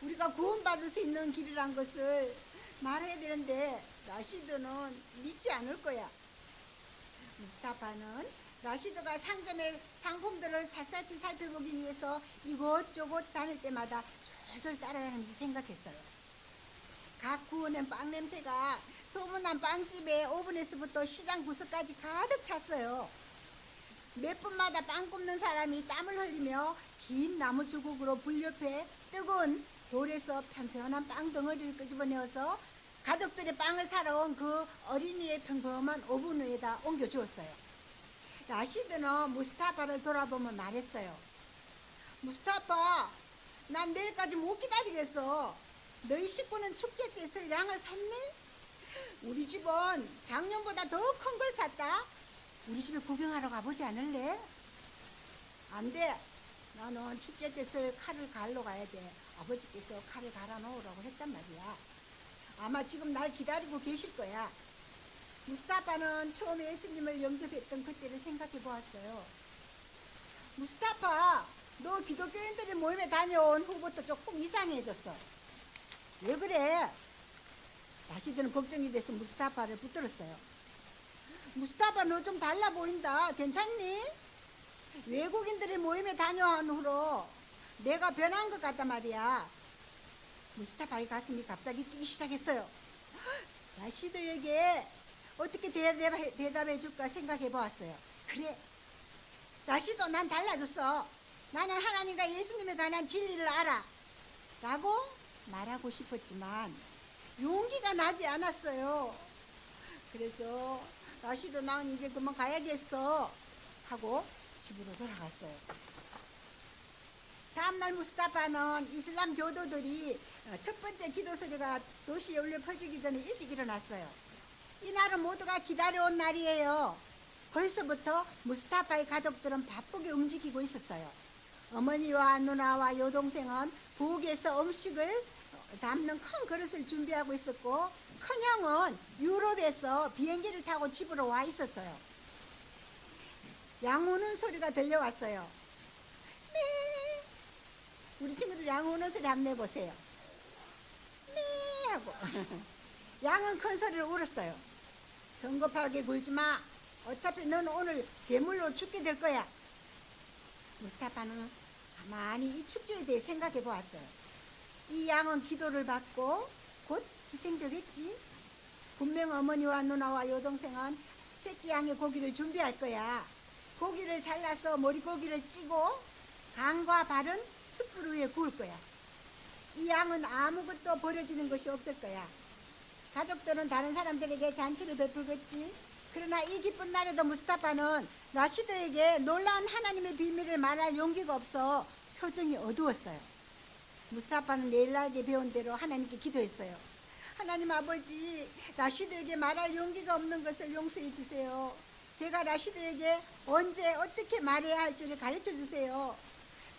우리가 구원받을 수 있는 길이란 것을 말해야 되는데 라시드는 믿지 않을 거야. 무스타파는 라시드가 상점의 상품들을 샅샅이 살펴보기 위해서 이곳저곳 다닐 때마다 졸졸 따라다니면서 생각했어요. 각 구워낸 빵 냄새가 소문난 빵집의 오븐에서부터 시장 구석까지 가득 찼어요. 몇 분마다 빵 굽는 사람이 땀을 흘리며 긴 나무 주걱으로 불 옆에 뜨거운 돌에서 편편한 빵 덩어리를 끄집어내어서 가족들이 빵을 사러 온 그 어린이의 평범한 오븐 위에다 옮겨주었어요. 라시드는 무스타파를 돌아보며 말했어요. 무스타파, 난 내일까지 못 기다리겠어. 너희 식구는 축제 때 쓸 양을 샀니? 우리 집은 작년보다 더 큰 걸 샀다. 우리 집에 구경하러 가보지 않을래? 안 돼. 나는 축제 때 쓸 칼을 갈러 가야 돼. 아버지께서 칼을 갈아 놓으라고 했단 말이야. 아마 지금 날 기다리고 계실 거야. 무스타파는 처음에 예수님을 영접했던 그때를 생각해 보았어요. 무스타파, 너 기독교인들의 모임에 다녀온 후부터 조금 이상해졌어. 왜 그래? 라시드는 걱정이 돼서 무스타파를 붙들었어요. 무스타파, 너 좀 달라 보인다. 괜찮니? 외국인들의 모임에 다녀온 후로 내가 변한 것 같단 말이야. 무스타파의 가슴이 갑자기 뛰기 시작했어요. 라시드에게 어떻게 대답해 줄까 생각해 보았어요. 그래, 라시드, 난 달라졌어. 나는 하나님과 예수님에 관한 진리를 알아. 라고 말하고 싶었지만 용기가 나지 않았어요. 그래서 라시드, 난 이제 그만 가야겠어 하고 집으로 돌아갔어요. 다음날 무스타파는 이슬람 교도들이 첫 번째 기도 소리가 도시에 울려 퍼지기 전에 일찍 일어났어요. 이날은 모두가 기다려온 날이에요. 벌써부터 무스타파의 가족들은 바쁘게 움직이고 있었어요. 어머니와 누나와 여동생은 부엌에서 음식을 담는 큰 그릇을 준비하고 있었고, 큰형은 유럽에서 비행기를 타고 집으로 와 있었어요. 양 우는 소리가 들려왔어요. 네. 우리 친구들 양 우는 소리 한번 내보세요. 네 하고. 양은 큰 소리를 울었어요. 성급하게 굴지 마. 어차피 넌 오늘 제물로 죽게 될 거야. 무스타파는 가만히 이 축제에 대해 생각해 보았어요. 이 양은 기도를 받고 곧 희생되겠지. 분명 어머니와 누나와 여동생은 새끼 양의 고기를 준비할 거야. 고기를 잘라서 머리고기를 찌고 간과 발은 숯불 위에 구울 거야. 이 양은 아무것도 버려지는 것이 없을 거야. 가족들은 다른 사람들에게 잔치를 베풀겠지. 그러나 이 기쁜 날에도 무스타파는 라시드에게 놀라운 하나님의 비밀을 말할 용기가 없어 표정이 어두웠어요. 무스타파는 레일라에게 배운 대로 하나님께 기도했어요. 하나님 아버지, 라시드에게 말할 용기가 없는 것을 용서해 주세요. 제가 라시드에게 언제 어떻게 말해야 할지를 가르쳐 주세요.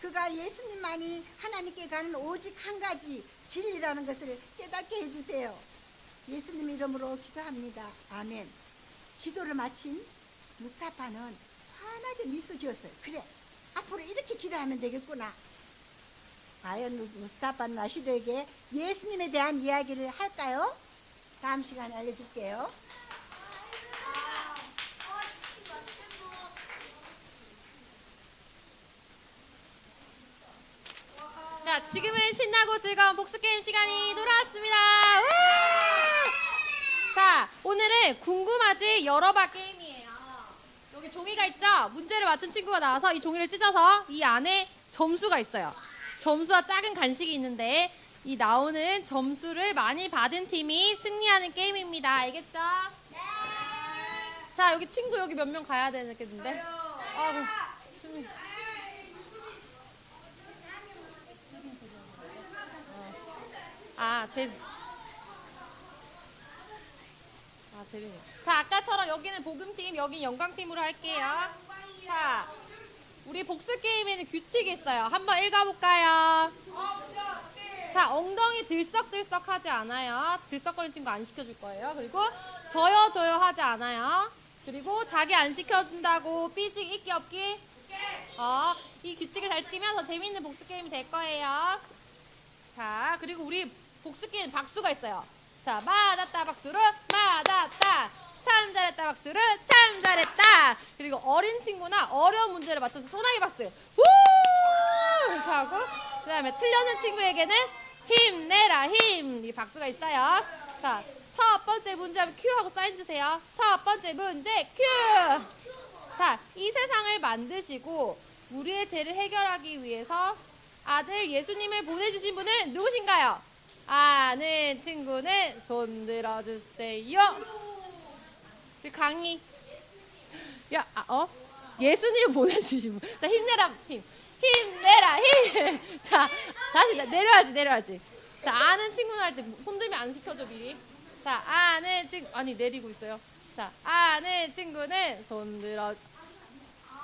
그가 예수님만이 하나님께 가는 오직 한 가지 진리라는 것을 깨닫게 해주세요. 예수님 이름으로 기도합니다. 아멘. 기도를 마친 무스타파는 환하게 미소 지었어요. 그래, 앞으로 이렇게 기도하면 되겠구나. 과연 무스타파는 라시드에게 예수님에 대한 이야기를 할까요? 다음 시간에 알려줄게요. 자, 지금은 신나고 즐거운 복수게임 시간이 돌아왔습니다. 우! 자, 오늘은 궁금하지 열어봐 게임이에요. 여기 종이가 있죠? 문제를 맞춘 친구가 나와서 이 종이를 찢어서 이 안에 점수가 있어요. 점수와 작은 간식이 있는데 이 나오는 점수를 많이 받은 팀이 승리하는 게임입니다. 알겠죠? 네. 자, 여기 친구 여기 몇 명 가야 되겠는데? 아이고, 재린이. 자, 아까처럼 여기는 복음팀, 여긴 영광팀으로 할게요. 자, 우리 복수 게임에는 규칙이 있어요. 한번 읽어볼까요? 자, 엉덩이 들썩들썩 하지 않아요. 들썩거리는 친구 안 시켜줄 거예요. 그리고 저요 하지 않아요. 그리고 자기 안 시켜준다고 삐직 있기 없기. 이 규칙을 잘 지키면 더 재밌는 복수 게임이 될 거예요. 자, 그리고 우리 복수 게임 박수가 있어요. 자, 맞았다 박수로 맞았다. 참 잘했다 박수로 참 잘했다. 그리고 어린 친구나 어려운 문제를 맞춰서 소나기 박수 우 이렇게 하고, 그 다음에 틀려는 친구에게는 힘내라 힘 이 박수가 있어요. 자, 첫 번째 문제 하면 큐 하고 사인 주세요. 첫 번째 문제 큐. 자, 이 세상을 만드시고 우리의 죄를 해결하기 위해서 아들 예수님을 보내주신 분은 누구신가요? 아는 친구는 손 들어주세요. 강희. 야, 예수님 보내주신 분. 자, 힘내라 힘. 힘내라 힘. 자, 다시 내려야지. 자, 아는 친구는 할 때 손 들면 안 시켜줘 미리. 자, 아는 친구 아니 내리고 있어요. 자, 아는 친구는 손 들어.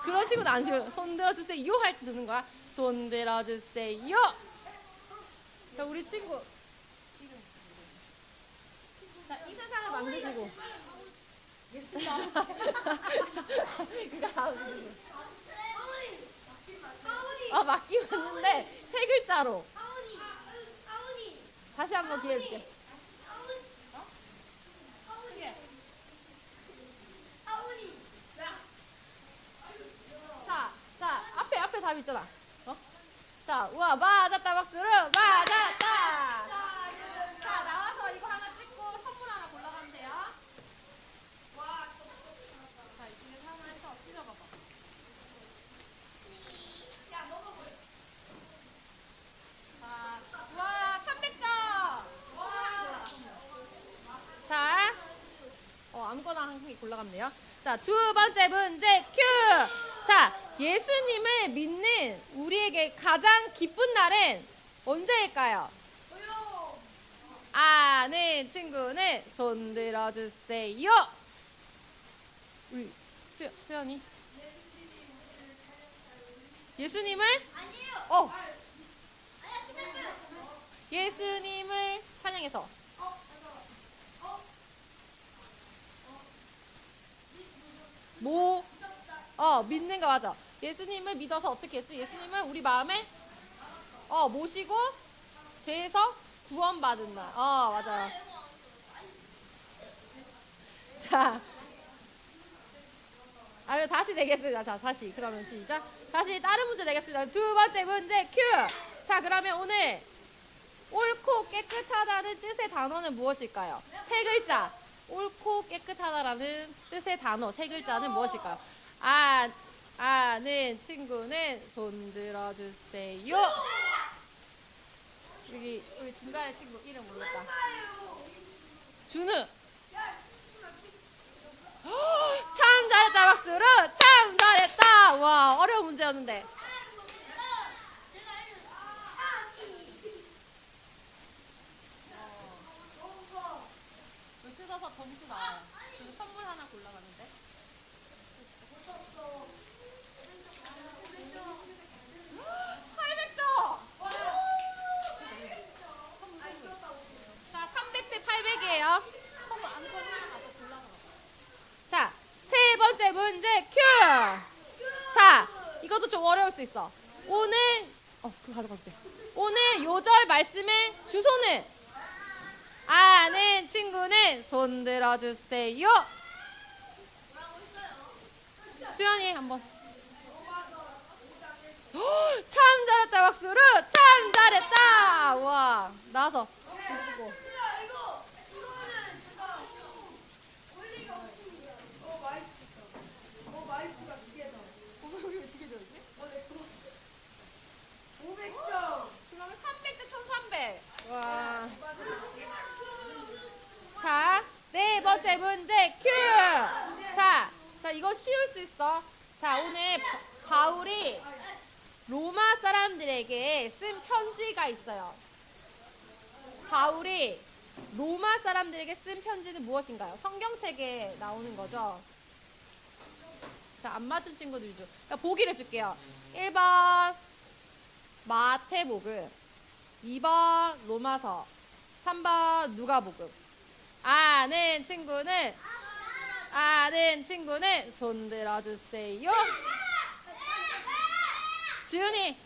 그런 친구는 안 시켜. 손 들어주세요 할 때 드는 거야. 손 들어주세요. 자, 우리 친구. 자, 이 세상을 만드시고. 예수님 아버지. 맞긴 맞는데 세 글자로. 다시 한번 기회 줄게. 자, 앞에 답 있잖아. 자, 우와, 맞았다 박수로 맞았다. 자, 나와서 이거 하나 찍고 선물 하나 골라가면 돼요. 자, 이 중에서 하나 해서 찢어봐봐. 자, 우와, 300점. 자, 아무거나 한 개 골라가면 돼요. 자, 두 번째 문제 큐. 자, 예수님을 믿는 우리에게 가장 기쁜 날은 언제일까요? 아는 친구는 손 들어주세요. 우리 수연이. 예수님을? 아니요. 예수님을 찬양해서. 믿는 거 맞아. 예수님을 믿어서 어떻게 했지? 예수님을 우리 마음에 모시고 죄에서 구원받은 날. 맞아요. 자, 다시 내겠습니다. 자, 다시 그러면 시작. 다시 다른 문제 내겠습니다. 두 번째 문제 큐. 자, 그러면 오늘 옳고 깨끗하다는 뜻의 단어는 무엇일까요? 세 글자. 옳고 깨끗하다라는 뜻의 단어 세 글자는 무엇일까요? 아는 친구는 손 들어주세요. 여기 중간에 친구 이름 모르겠다. 준우. 참 잘했다 박수로. 참 잘했다. 와 어려운 문제였는데. 왜 뜯어서 점수 나와요? 그래서 선물 하나 골라봤는데. 800점! 자, 300대 800이에요. 선물 아무거나 하나 가서 골라봐. 자, 세 번째 문제 큐! 자, 이것도 좀 어려울 수 있어. 오늘 그거 가져가도 돼. 오늘 요절 말씀의 주소는 아는 친구는 손 들어주세요. 수연이 한번. 참 잘했다 박수로. 참 잘했다. 와 나와서. 그러면 300대 1300. 와. 자, 네 번째 문제 큐. 자, 이거 쉬울 수 있어. 자, 오늘 바울이 로마 사람들에게 쓴 편지가 있어요. 바울이 로마 사람들에게 쓴 편지는 무엇인가요? 성경책에 나오는 거죠. 자, 안 맞춘 친구들 좀. 보기를 줄게요. 1번 마태복음, 2번 로마서, 3번 누가복음. 아는 친구는 손 들어주세요. 지훈이.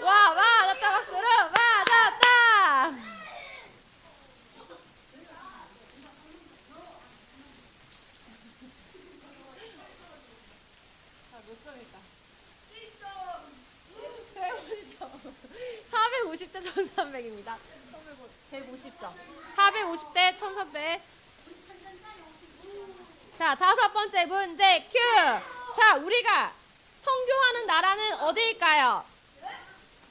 와 맞았다 박수로. 맞았다. 몇 점일까? 450대 1300입니다. 150점. 450대 1300. 자, 다섯 번째 문제 큐. 자, 우리가 선교하는 나라는 어디일까요?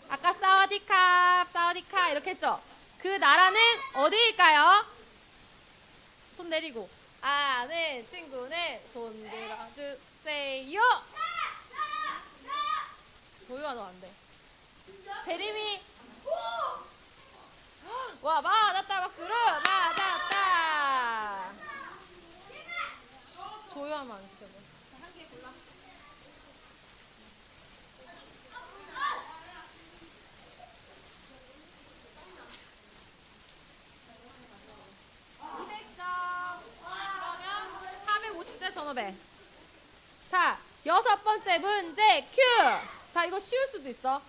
아까 사와디캅 이렇게 했죠? 그 나라는 어디일까요? 손 내리고. 아는 친구는 손 들어주세요. 조유아 너 안 돼. 제림이. 와 맞았다 박수로. 맞았다. 조유아만 안 시켜봐. 한 개 골라. 그러면 450대 1500. 자, 여섯 번째 문제 큐. 자, 이거 쉬울 수도 있어.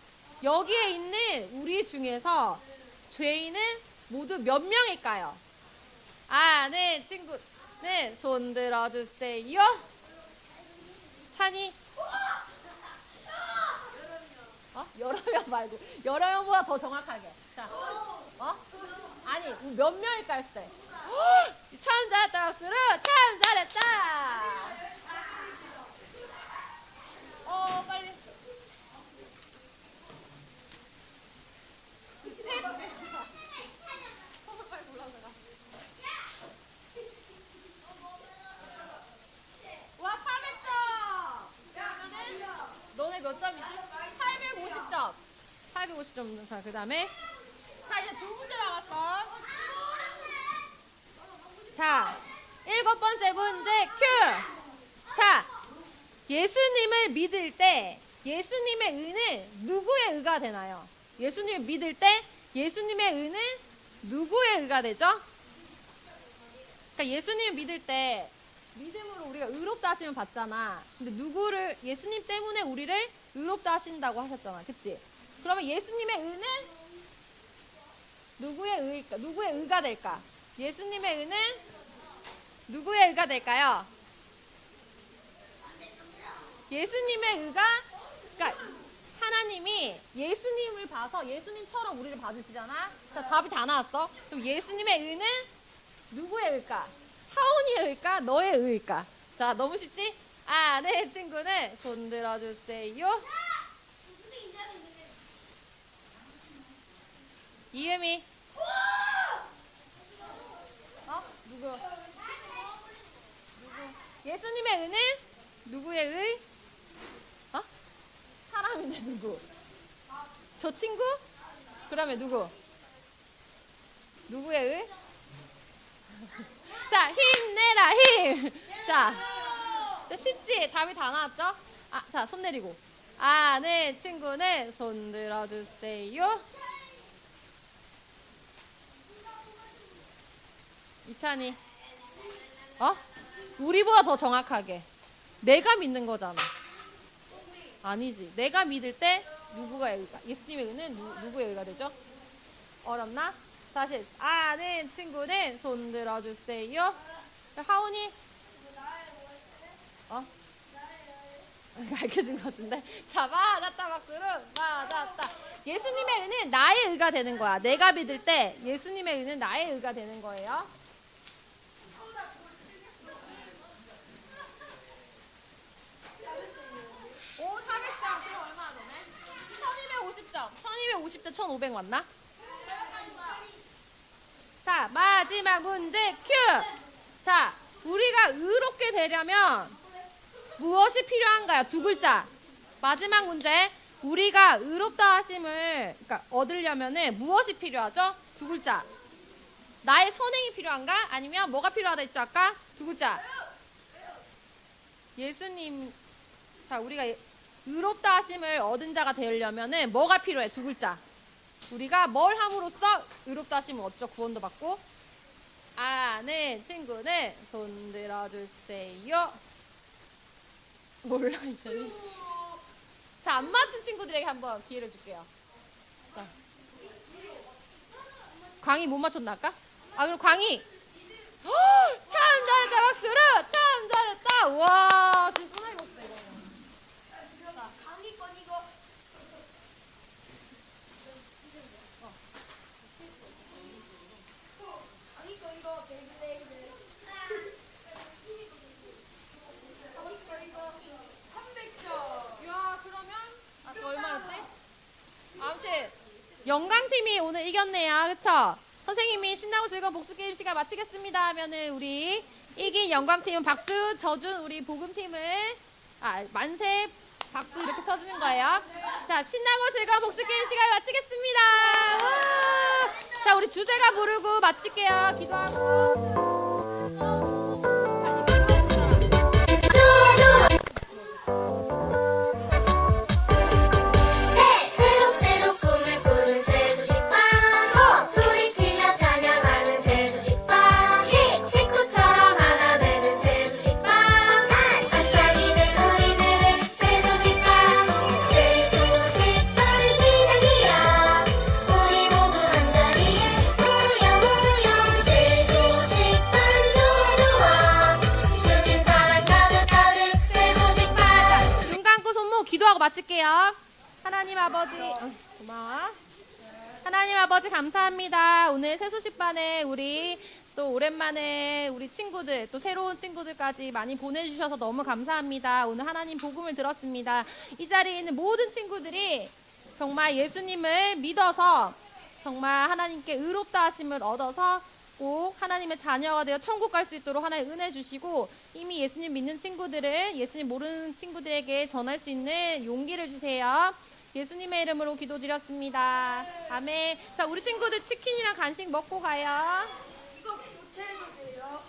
여기에 있는 우리 중에서 죄인은 모두 몇 명일까요? 아는 친구는 손 들어주세요. 찬이. 여러 명 말고 여러 명보다 더 정확하게. 자, 아니 몇 명일까 했을 때. 참 잘했다 박수로. 참 잘했다. 빨리. 빨리 올라가. 와 400점. 그러면은 너네 몇 점이지? 850점. 850점. 자, 그다음에 자, 이제 두 문제 남았어. 자, 일곱 번째 문제 큐. 자, 예수님을 믿을 때 예수님의 의는 누구의 의가 되나요? 예수님을 믿을 때 예수님의 의는 누구의 의가 되죠? 그러니까 예수님을 믿을 때 믿음으로 우리가 의롭다 하심을 받잖아. 근데 누구를 예수님 때문에 우리를 의롭다 하신다고 하셨잖아. 그치? 그러면 예수님의 의는 누구의 의일까? 누구의 의가 될까? 예수님의 의는 누구의 의가 될까요? 예수님의 의가, 그러니까 하나님이 예수님을 봐서 예수님처럼 우리를 봐주시잖아. 자, 답이 다 나왔어. 그럼 예수님의 의는 누구의 의일까? 하온이의 의일까? 너의 의일까? 자, 너무 쉽지? 아, 네, 친구는 손 들어주세요. 이음이. 누구? 예수님의 의는 누구의 의? 사람인데 누구? 저 친구? 그러면 누구? 누구의 의? 자, 힘내라 힘. 자, 쉽지? 답이 다 나왔죠? 아, 자, 손 내리고. 아는 친구는 손 들어주세요. 이찬이. 우리보다 더 정확하게. 내가 믿는 거잖아. 아니지. 내가 믿을 때 누구가 의가? 예수님의 의는 누구의 의가 되죠? 어렵나? 다시. 아는 친구는 손 들어주세요. 하온이. 가르쳐준 것 같은데. 자, 맞았다 박수로. 맞았다. 예수님의 의는 나의 의가 되는 거야. 내가 믿을 때 예수님의 의는 나의 의가 되는 거예요. 오, 400점. 그럼 얼마나 되네? 1250점. 1250점 1500 맞나? 자, 마지막 문제 큐. 자, 우리가 의롭게 되려면 무엇이 필요한가요? 두 글자. 마지막 문제. 우리가 의롭다 하심을 얻으려면은 무엇이 필요하죠? 두 글자. 나의 선행이 필요한가? 아니면 뭐가 필요하다 했죠 아까? 두 글자. 예수님. 자, 우리가 의롭다 하심을 얻은 자가 되려면은 뭐가 필요해? 두 글자. 우리가 뭘 함으로써 의롭다 하심을 얻죠? 구원도 받고. 아는 친구는 손 들어주세요. 몰라 이제는. 자, 안 맞춘 친구들에게 한번 기회를 줄게요. 자. 광희 못 맞췄나 아까? 그럼 광희. 참 잘했다 박수로. 참 잘했다. 와, 진짜 손에 익었어 이거. 자, 강의 건 이거. 강의 거 이거 베이블레이드. 야, 그러면 또 얼마였지? 아무튼 영광팀이 오늘 이겼네요. 그쵸? 선생님이 신나고 즐거운 복수게임 시간 마치겠습니다 하면은 우리 이긴 영광팀은 박수 쳐준 우리 복음팀을 만세 박수 이렇게 쳐주는 거예요. 자, 신나고 즐거운 복수게임 시간 마치겠습니다. 우! 자, 우리 주제가 부르고 마칠게요. 기도하고. 새록새록 꿈을 꾸는 새소식방 소리치며 찬양하는 새소식방 식구처럼 하나 되는 새소식방 반짝이는 우리들은 새소식방 새소식방 시작이야 우리 모두 한자리에 무영무영 새소식방 좋아 주님 사랑 가득가득 새소식방 눈 감고 손목 기도하고 마칠게요. 하나님 아버지 고마워. 하나님 아버지 감사합니다. 오늘 새소식반에 우리 또 오랜만에 우리 친구들 또 새로운 친구들까지 많이 보내주셔서 너무 감사합니다. 오늘 하나님 복음을 들었습니다. 이 자리에 있는 모든 친구들이 정말 예수님을 믿어서 정말 하나님께 의롭다 하심을 얻어서 꼭 하나님의 자녀가 되어 천국 갈 수 있도록 하나님 은혜 주시고 이미 예수님 믿는 친구들을 예수님 모르는 친구들에게 전할 수 있는 용기를 주세요. 예수님의 이름으로 기도드렸습니다. 아멘. 자, 우리 친구들 치킨이랑 간식 먹고 가요. 이거 교체해도 돼요?